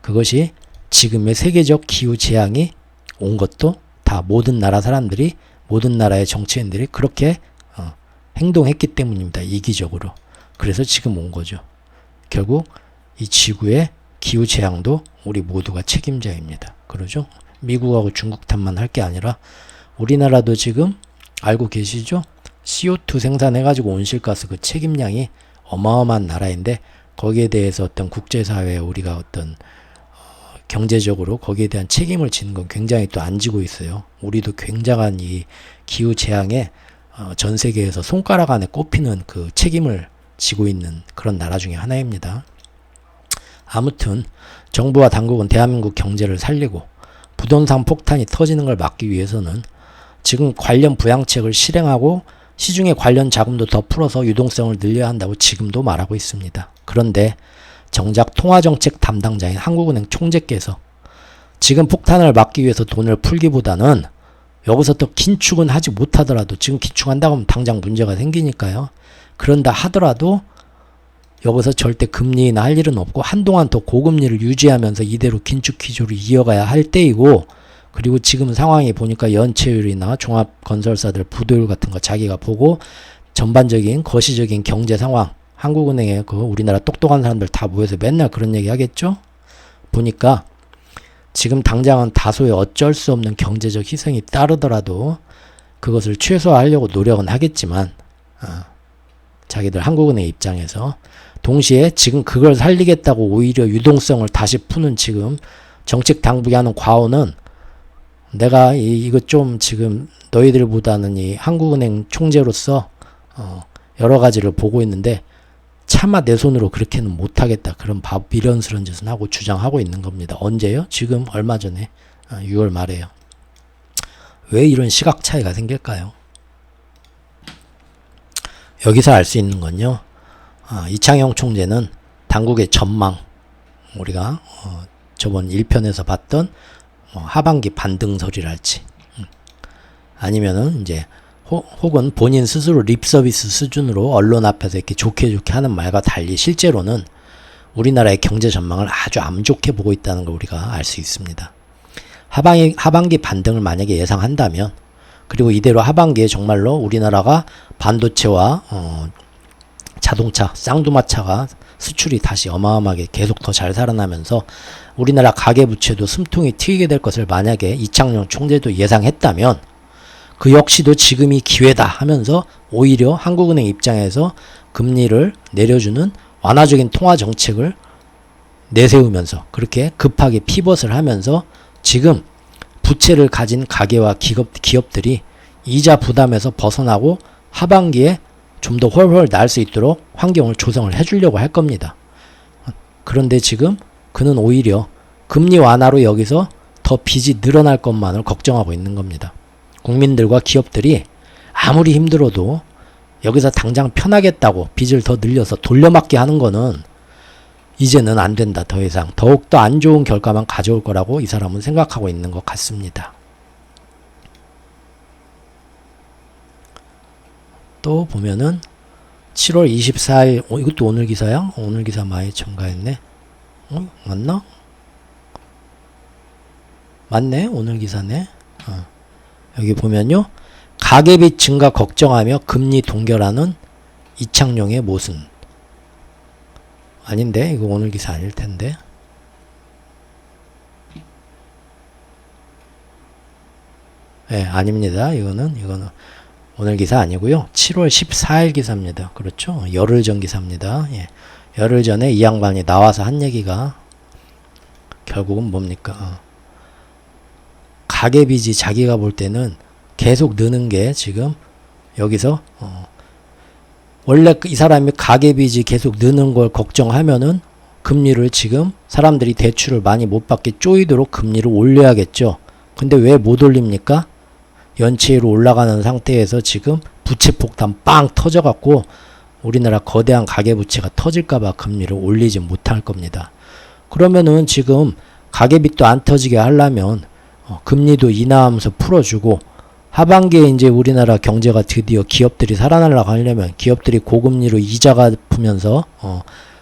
그것이 지금의 세계적 기후 재앙이 온 것도 다 모든 나라 사람들이 모든 나라의 정치인들이 그렇게 행동했기 때문입니다. 이기적으로. 그래서 지금 온 거죠. 결국 이 지구의 기후 재앙도 우리 모두가 책임자입니다. 그러죠? 미국하고 중국 탓만 할 게 아니라 우리나라도 지금 알고 계시죠? CO2 생산해가지고 온실가스 그 책임량이 어마어마한 나라인데 거기에 대해서 어떤 국제사회에 우리가 어떤 경제적으로 거기에 대한 책임을 지는 건 굉장히 또 안 지고 있어요. 우리도 굉장한 이 기후 재앙에 전 세계에서 손가락 안에 꼽히는 그 책임을 지고 있는 그런 나라 중에 하나입니다. 아무튼 정부와 당국은 대한민국 경제를 살리고 부동산 폭탄이 터지는 걸 막기 위해서는 지금 관련 부양책을 실행하고 시중에 관련 자금도 더 풀어서 유동성을 늘려야 한다고 지금도 말하고 있습니다. 그런데 정작 통화정책 담당자인 한국은행 총재께서 지금 폭탄을 막기 위해서 돈을 풀기보다는 여기서 또 긴축은 하지 못하더라도 지금 긴축한다고 하면 당장 문제가 생기니까요. 그런다 하더라도 여기서 절대 금리 인하 할 일은 없고 한동안 더 고금리를 유지하면서 이대로 긴축 기조를 이어가야 할 때이고 그리고 지금 상황이 보니까 연체율이나 종합건설사들 부도율 같은 거 자기가 보고 전반적인 거시적인 경제 상황 한국은행에 그 우리나라 똑똑한 사람들 다 모여서 맨날 그런 얘기 하겠죠? 보니까 지금 당장은 다소의 어쩔 수 없는 경제적 희생이 따르더라도 그것을 최소화하려고 노력은 하겠지만 자기들 한국은행 입장에서 동시에 지금 그걸 살리겠다고 오히려 유동성을 다시 푸는 지금 정책 당국이 하는 과오는 내가 이거 좀 지금 너희들보다는 이 한국은행 총재로서 여러 가지를 보고 있는데 차마 내 손으로 그렇게는 못하겠다. 그런 미련스러운 짓은 하고 주장하고 있는 겁니다. 언제요? 지금 얼마 전에 6월 말에요. 왜 이런 시각 차이가 생길까요? 여기서 알 수 있는 건요. 이창용 총재는 당국의 전망, 우리가 저번 1편에서 봤던 하반기 반등설이랄지 아니면은 이제 혹은 본인 스스로 립서비스 수준으로 언론 앞에서 이렇게 좋게 하는 말과 달리 실제로는 우리나라의 경제 전망을 아주 안 좋게 보고 있다는 걸 우리가 알 수 있습니다. 하반기 반등을 만약에 예상한다면, 그리고 이대로 하반기에 정말로 우리나라가 반도체와 자동차, 쌍두마차가 수출이 다시 어마어마하게 계속 더 잘 살아나면서 우리나라 가계부채도 숨통이 트이게 될 것을 만약에 이창용 총재도 예상했다면 그 역시도 지금이 기회다 하면서 오히려 한국은행 입장에서 금리를 내려주는 완화적인 통화 정책을 내세우면서 그렇게 급하게 피벗을 하면서 지금 부채를 가진 가계와 기업들이 이자 부담에서 벗어나고 하반기에 좀 더 훨훨 날 수 있도록 환경을 조성을 해주려고 할 겁니다. 그런데 지금 그는 오히려 금리 완화로 여기서 더 빚이 늘어날 것만을 걱정하고 있는 겁니다. 국민들과 기업들이 아무리 힘들어도 여기서 당장 편하겠다고 빚을 더 늘려서 돌려막기 하는 거는 이제는 안 된다. 더 이상 더욱더 안 좋은 결과만 가져올 거라고 이 사람은 생각하고 있는 것 같습니다. 또 보면은 7월 24일 이것도 오늘 기사야? 오늘 기사 많이 첨가했네. 맞나? 맞네. 오늘 기사네. 여기 보면요. 가계빚 증가 걱정하며 금리 동결하는 이창용의 모순. 아닌데? 이거 오늘 기사 아닐 텐데. 네, 아닙니다. 이거는 오늘 기사 아니고요. 7월 14일 기사입니다. 그렇죠? 열흘 전 기사입니다. 예. 열흘 전에 이 양반이 나와서 한 얘기가 결국은 뭡니까? 가계빚이 자기가 볼 때는 계속 느는 게 지금 여기서 원래 이 사람이 가계빚이 계속 느는 걸 걱정하면은 금리를 지금 사람들이 대출을 많이 못 받게 쪼이도록 금리를 올려야겠죠. 근데 왜 못 올립니까? 연체율로 올라가는 상태에서 지금 부채 폭탄 빵 터져갖고 우리나라 거대한 가계부채가 터질까봐 금리를 올리지 못할 겁니다. 그러면은 지금 가계빚도 안 터지게 하려면 금리도 인하하면서 풀어주고 하반기에 이제 우리나라 경제가 드디어 기업들이 살아나려고 하려면 기업들이 고금리로 이자 갚으면서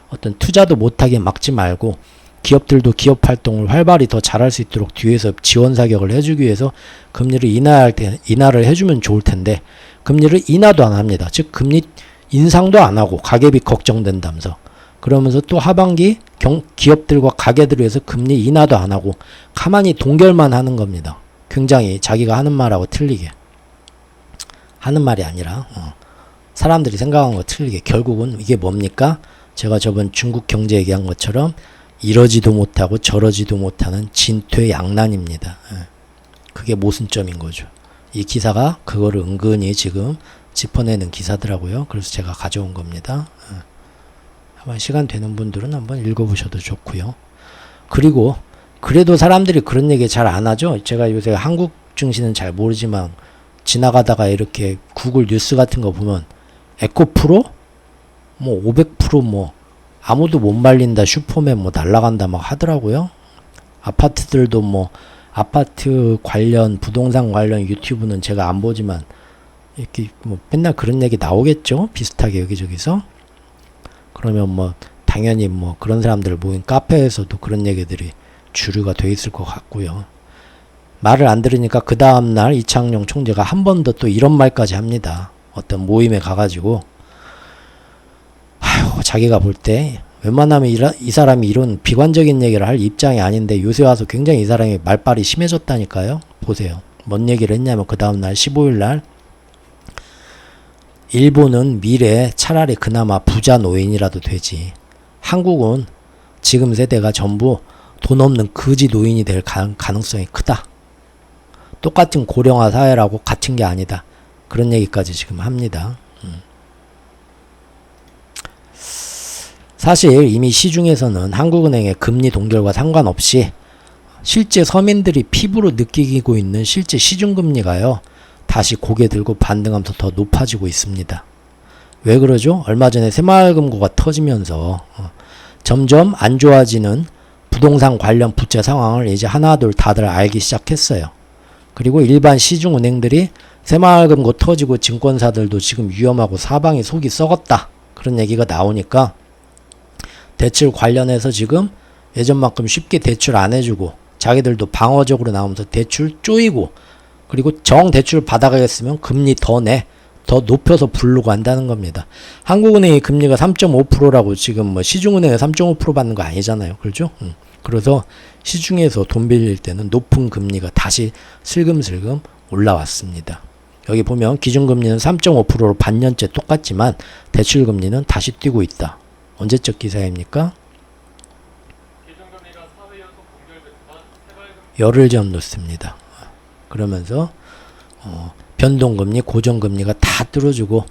어떤 투자도 못하게 막지 말고 기업들도 기업 활동을 활발히 더 잘할 수 있도록 뒤에서 지원 사격을 해주기 위해서 금리를 인하를 해주면 좋을 텐데 금리를 인하도 안 합니다. 즉 금리 인상도 안 하고 가계빚 걱정된다면서 그러면서 또 하반기 기업들과 가게들을 위해서 금리 인하도 안 하고 가만히 동결만 하는 겁니다. 굉장히 자기가 하는 말하고 틀리게 하는 말이 아니라 사람들이 생각한 거 틀리게 결국은 이게 뭡니까? 제가 저번 중국 경제 얘기한 것처럼 이러지도 못하고 저러지도 못하는 진퇴양난입니다. 그게 모순점인 거죠. 이 기사가 그거를 은근히 지금 짚어내는 기사더라고요. 그래서 제가 가져온 겁니다. 한번 시간 되는 분들은 한번 읽어보셔도 좋고요. 그리고 그래도 사람들이 그런 얘기 잘 안 하죠. 제가 요새 한국 증시는 잘 모르지만 지나가다가 이렇게 구글 뉴스 같은 거 보면 에코프로? 뭐 500% 뭐 아무도 못 말린다, 슈퍼맨 뭐 날라간다 막 하더라고요. 아파트들도 뭐 아파트 관련 부동산 관련 유튜브는 제가 안 보지만 이렇게 뭐 맨날 그런 얘기 나오겠죠. 비슷하게 여기저기서. 그러면 뭐 당연히 뭐 그런 사람들 모인 카페에서도 그런 얘기들이 주류가 돼 있을 것 같고요. 말을 안 들으니까 그 다음날 이창용 총재가 한 번 더 또 이런 말까지 합니다. 어떤 모임에 가가지고 자기가 볼 때 웬만하면 이 사람이 이런 비관적인 얘기를 할 입장이 아닌데 요새 와서 굉장히 이 사람이 말빨이 심해졌다니까요. 보세요. 뭔 얘기를 했냐면 그 다음날 15일날 일본은 미래에 차라리 그나마 부자 노인이라도 되지. 한국은 지금 세대가 전부 돈 없는 거지 노인이 될 가능성이 크다. 똑같은 고령화 사회라고 갇힌 게 아니다. 그런 얘기까지 지금 합니다. 사실 이미 시중에서는 한국은행의 금리 동결과 상관없이 실제 서민들이 피부로 느끼고 있는 실제 시중금리가요, 다시 고개 들고 반등하면서 더 높아지고 있습니다. 왜 그러죠? 얼마 전에 새마을금고가 터지면서 점점 안 좋아지는 부동산 관련 부채 상황을 이제 하나둘 다들 알기 시작했어요. 그리고 일반 시중은행들이 새마을금고 터지고 증권사들도 지금 위험하고 사방이 속이 썩었다, 그런 얘기가 나오니까 대출 관련해서 지금 예전만큼 쉽게 대출 안 해주고 자기들도 방어적으로 나오면서 대출 쪼이고, 그리고 정 대출 받아가겠으면 금리 더 높여서 부르고 한다는 겁니다. 한국은행의 금리가 3.5%라고 지금 뭐 시중은행에 3.5% 받는 거 아니잖아요. 그렇죠? 그래서 시중에서 돈 빌릴 때는 높은 금리가 다시 슬금슬금 올라왔습니다. 여기 보면 기준금리는 3.5%로 반년째 똑같지만 대출금리는 다시 뛰고 있다. 언제적 기사입니까? 기준금리가 4회 연속 동결됐지만 열흘 전 놓습니다. 그러면서 변동금리, 고정금리가 다 뚫어주고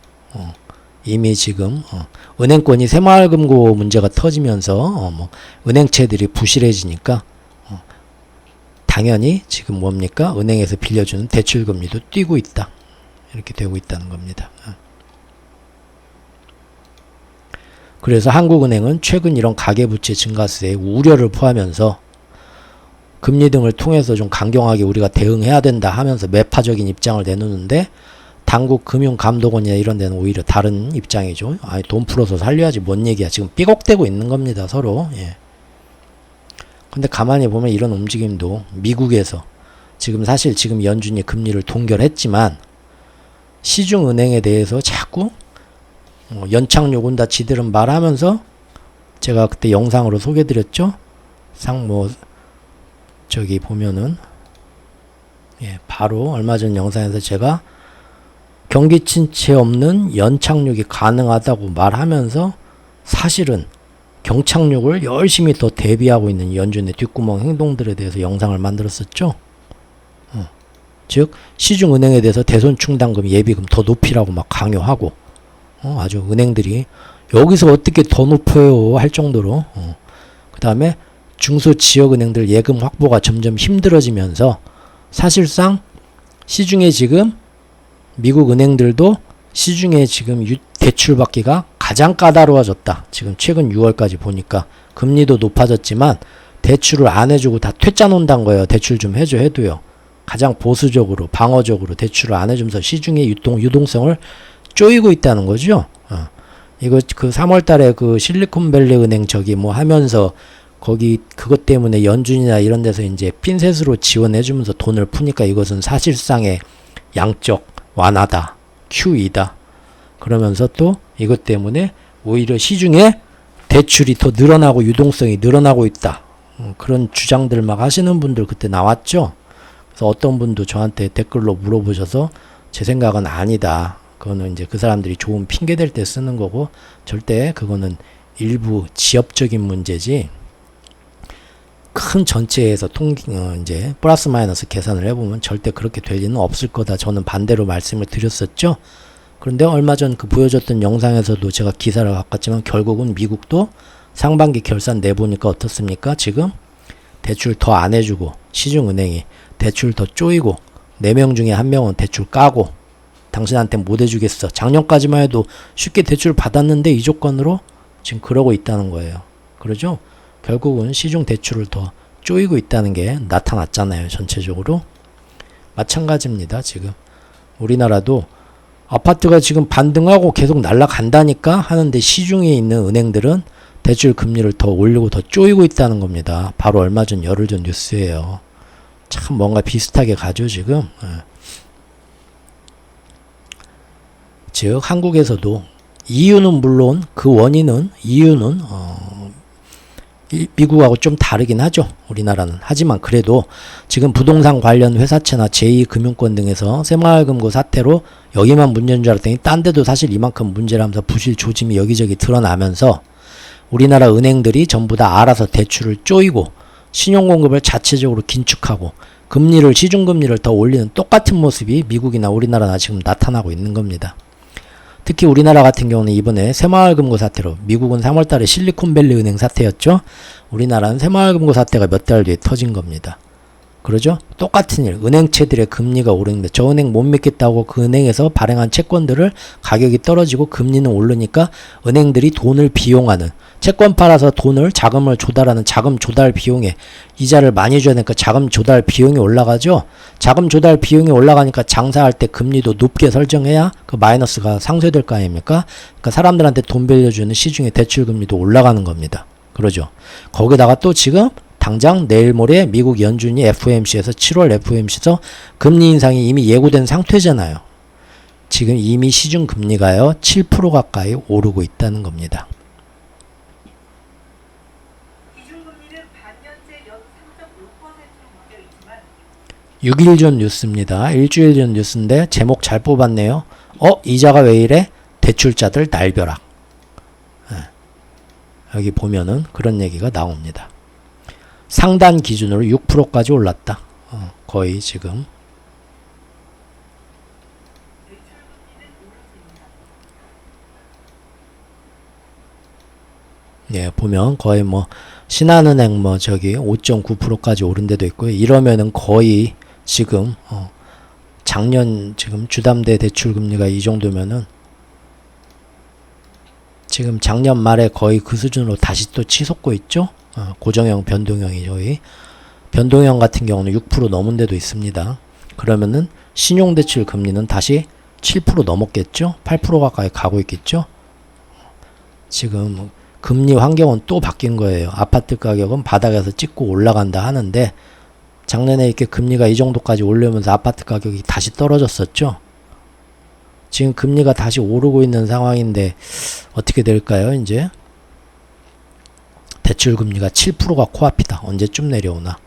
이미 지금 은행권이 새마을금고 문제가 터지면서 은행채들이 부실해지니까 당연히 지금 뭡니까? 은행에서 빌려주는 대출금리도 뛰고 있다. 이렇게 되고 있다는 겁니다. 그래서 한국은행은 최근 이런 가계부채 증가세의 우려를 포함하면서 금리 등을 통해서 좀 강경하게 우리가 대응해야 된다 하면서 매파적인 입장을 내놓는데, 당국 금융감독원이나 이런 데는 오히려 다른 입장이죠. 아니, 돈 풀어서 살려야지 뭔 얘기야. 지금 삐걱대고 있는 겁니다, 서로. 예. 근데 가만히 보면 이런 움직임도 미국에서 사실 지금 연준이 금리를 동결했지만 시중은행에 대해서 자꾸 연착륙 온다 지들은 말하면서, 제가 그때 영상으로 소개드렸죠. 저기 보면은 바로 얼마 전 영상에서 제가 경기 침체 없는 연착륙이 가능하다고 말하면서 사실은 경착륙을 열심히 더 대비하고 있는 연준의 뒷구멍 행동들에 대해서 영상을 만들었었죠. 즉 시중은행에 대해서 대손충당금 예비금 더 높이라고 막 강요하고, 아주 은행들이 여기서 어떻게 더 높여요 할 정도로, 그 다음에 중소지역은행들 예금 확보가 점점 힘들어지면서 사실상 시중에 지금 미국 은행들도 시중에 지금 대출 받기가 가장 까다로워졌다. 지금 최근 6월까지 보니까 금리도 높아졌지만 대출을 안 해주고 다 퇴짜 놓는다는 거예요. 대출 좀 해줘 해도요. 가장 보수적으로 방어적으로 대출을 안 해주면서 시중의 유동성을 쪼이고 있다는 거죠. 이거 그 3월달에 그 실리콘밸리 은행 저기 뭐 하면서 거기 그것 때문에 연준이나 이런 데서 이제 핀셋으로 지원해주면서 돈을 푸니까 이것은 사실상의 양적 완화다, QE다. 그러면서 또 이것 때문에 오히려 시중에 대출이 더 늘어나고 유동성이 늘어나고 있다. 그런 주장들 막 하시는 분들 그때 나왔죠. 그래서 어떤 분도 저한테 댓글로 물어보셔서 제 생각은 아니다. 그거는 이제 그 사람들이 좋은 핑계 댈 때 쓰는 거고 절대 그거는 일부 지엽적인 문제지. 큰 전체에서 이제 플러스 마이너스 계산을 해보면 절대 그렇게 될 리는 없을 거다. 저는 반대로 말씀을 드렸었죠. 그런데 얼마 전 그 보여줬던 영상에서도 제가 기사를 바꿨지만 결국은 미국도 상반기 결산 내보니까 어떻습니까? 지금 대출 더 안 해주고 시중은행이 대출 더 쪼이고 4명 중에 1명은 대출 까고 당신한테 못 해주겠어. 작년까지만 해도 쉽게 대출 받았는데 이 조건으로 지금 그러고 있다는 거예요. 그러죠? 결국은 시중 대출을 더 쪼이고 있다는 게 나타났잖아요. 전체적으로. 마찬가지입니다. 지금 우리나라도 아파트가 지금 반등하고 계속 날아간다니까 하는데 시중에 있는 은행들은 대출 금리를 더 올리고 더 쪼이고 있다는 겁니다. 바로 얼마 전 열흘 전 뉴스예요. 참 뭔가 비슷하게 가죠 지금. 즉 한국에서도 이유는 물론 그 원인은 미국하고 좀 다르긴 하죠. 우리나라는. 하지만 그래도 지금 부동산 관련 회사채나 제2금융권 등에서 새마을금고 사태로 여기만 문제인 줄 알았더니 딴 데도 사실 이만큼 문제라면서 부실 조짐이 여기저기 드러나면서 우리나라 은행들이 전부 다 알아서 대출을 쪼이고 신용공급을 자체적으로 긴축하고 금리를 시중금리를 더 올리는 똑같은 모습이 미국이나 우리나라나 지금 나타나고 있는 겁니다. 특히 우리나라 같은 경우는 이번에 새마을금고 사태로 미국은 3월달에 실리콘밸리 은행 사태였죠. 우리나라는 새마을금고 사태가 몇 달 뒤에 터진 겁니다. 그러죠? 똑같은 일. 은행채들의 금리가 오르는데 저 은행 못 믿겠다고 그 은행에서 발행한 채권들을 가격이 떨어지고 금리는 오르니까 은행들이 돈을 비용하는 채권 팔아서 돈을 자금을 조달하는 자금 조달 비용에 이자를 많이 줘야 되니까 자금 조달 비용이 올라가죠. 자금 조달 비용이 올라가니까 장사할 때 금리도 높게 설정해야 그 마이너스가 상쇄될 거 아닙니까? 그러니까 사람들한테 돈 빌려주는 시중의 대출 금리도 올라가는 겁니다. 그러죠. 거기다가 또 지금 당장 내일 모레 미국 연준이 FOMC에서 7월 FOMC에서 금리 인상이 이미 예고된 상태잖아요. 지금 이미 시중 금리가요 7% 가까이 오르고 있다는 겁니다. 기준금리는 반년제 연 3.5%로 묶여 있지만 6일 전 뉴스입니다. 일주일 전 뉴스인데 제목 잘 뽑았네요. 이자가 왜 이래? 대출자들 날벼락. 여기 보면은 그런 얘기가 나옵니다. 상단 기준으로 6%까지 올랐다. 거의 지금. 예, 보면 거의 뭐 신한은행 뭐 저기 5.9%까지 오른 데도 있고요. 이러면은 거의 지금 작년 지금 주담대 대출 금리가 이 정도면은 지금 작년 말에 거의 그 수준으로 다시 또 치솟고 있죠. 고정형, 변동형이 저희 변동형 같은 경우는 6% 넘은 데도 있습니다. 그러면은 신용대출 금리는 다시 7% 넘었겠죠. 8% 가까이 가고 있겠죠. 지금 금리 환경은 또 바뀐 거예요. 아파트 가격은 바닥에서 찍고 올라간다 하는데 작년에 이렇게 금리가 이 정도까지 올려면서 아파트 가격이 다시 떨어졌었죠. 지금 금리가 다시 오르고 있는 상황인데 어떻게 될까요? 이제 대출금리가 7%가 코앞이다. 언제쯤 내려오나.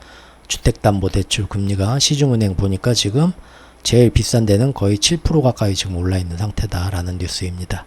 주택담보대출 금리가 시중은행 보니까 지금 제일 비싼 데는 거의 7% 가까이 지금 올라있는 상태다라는 뉴스입니다.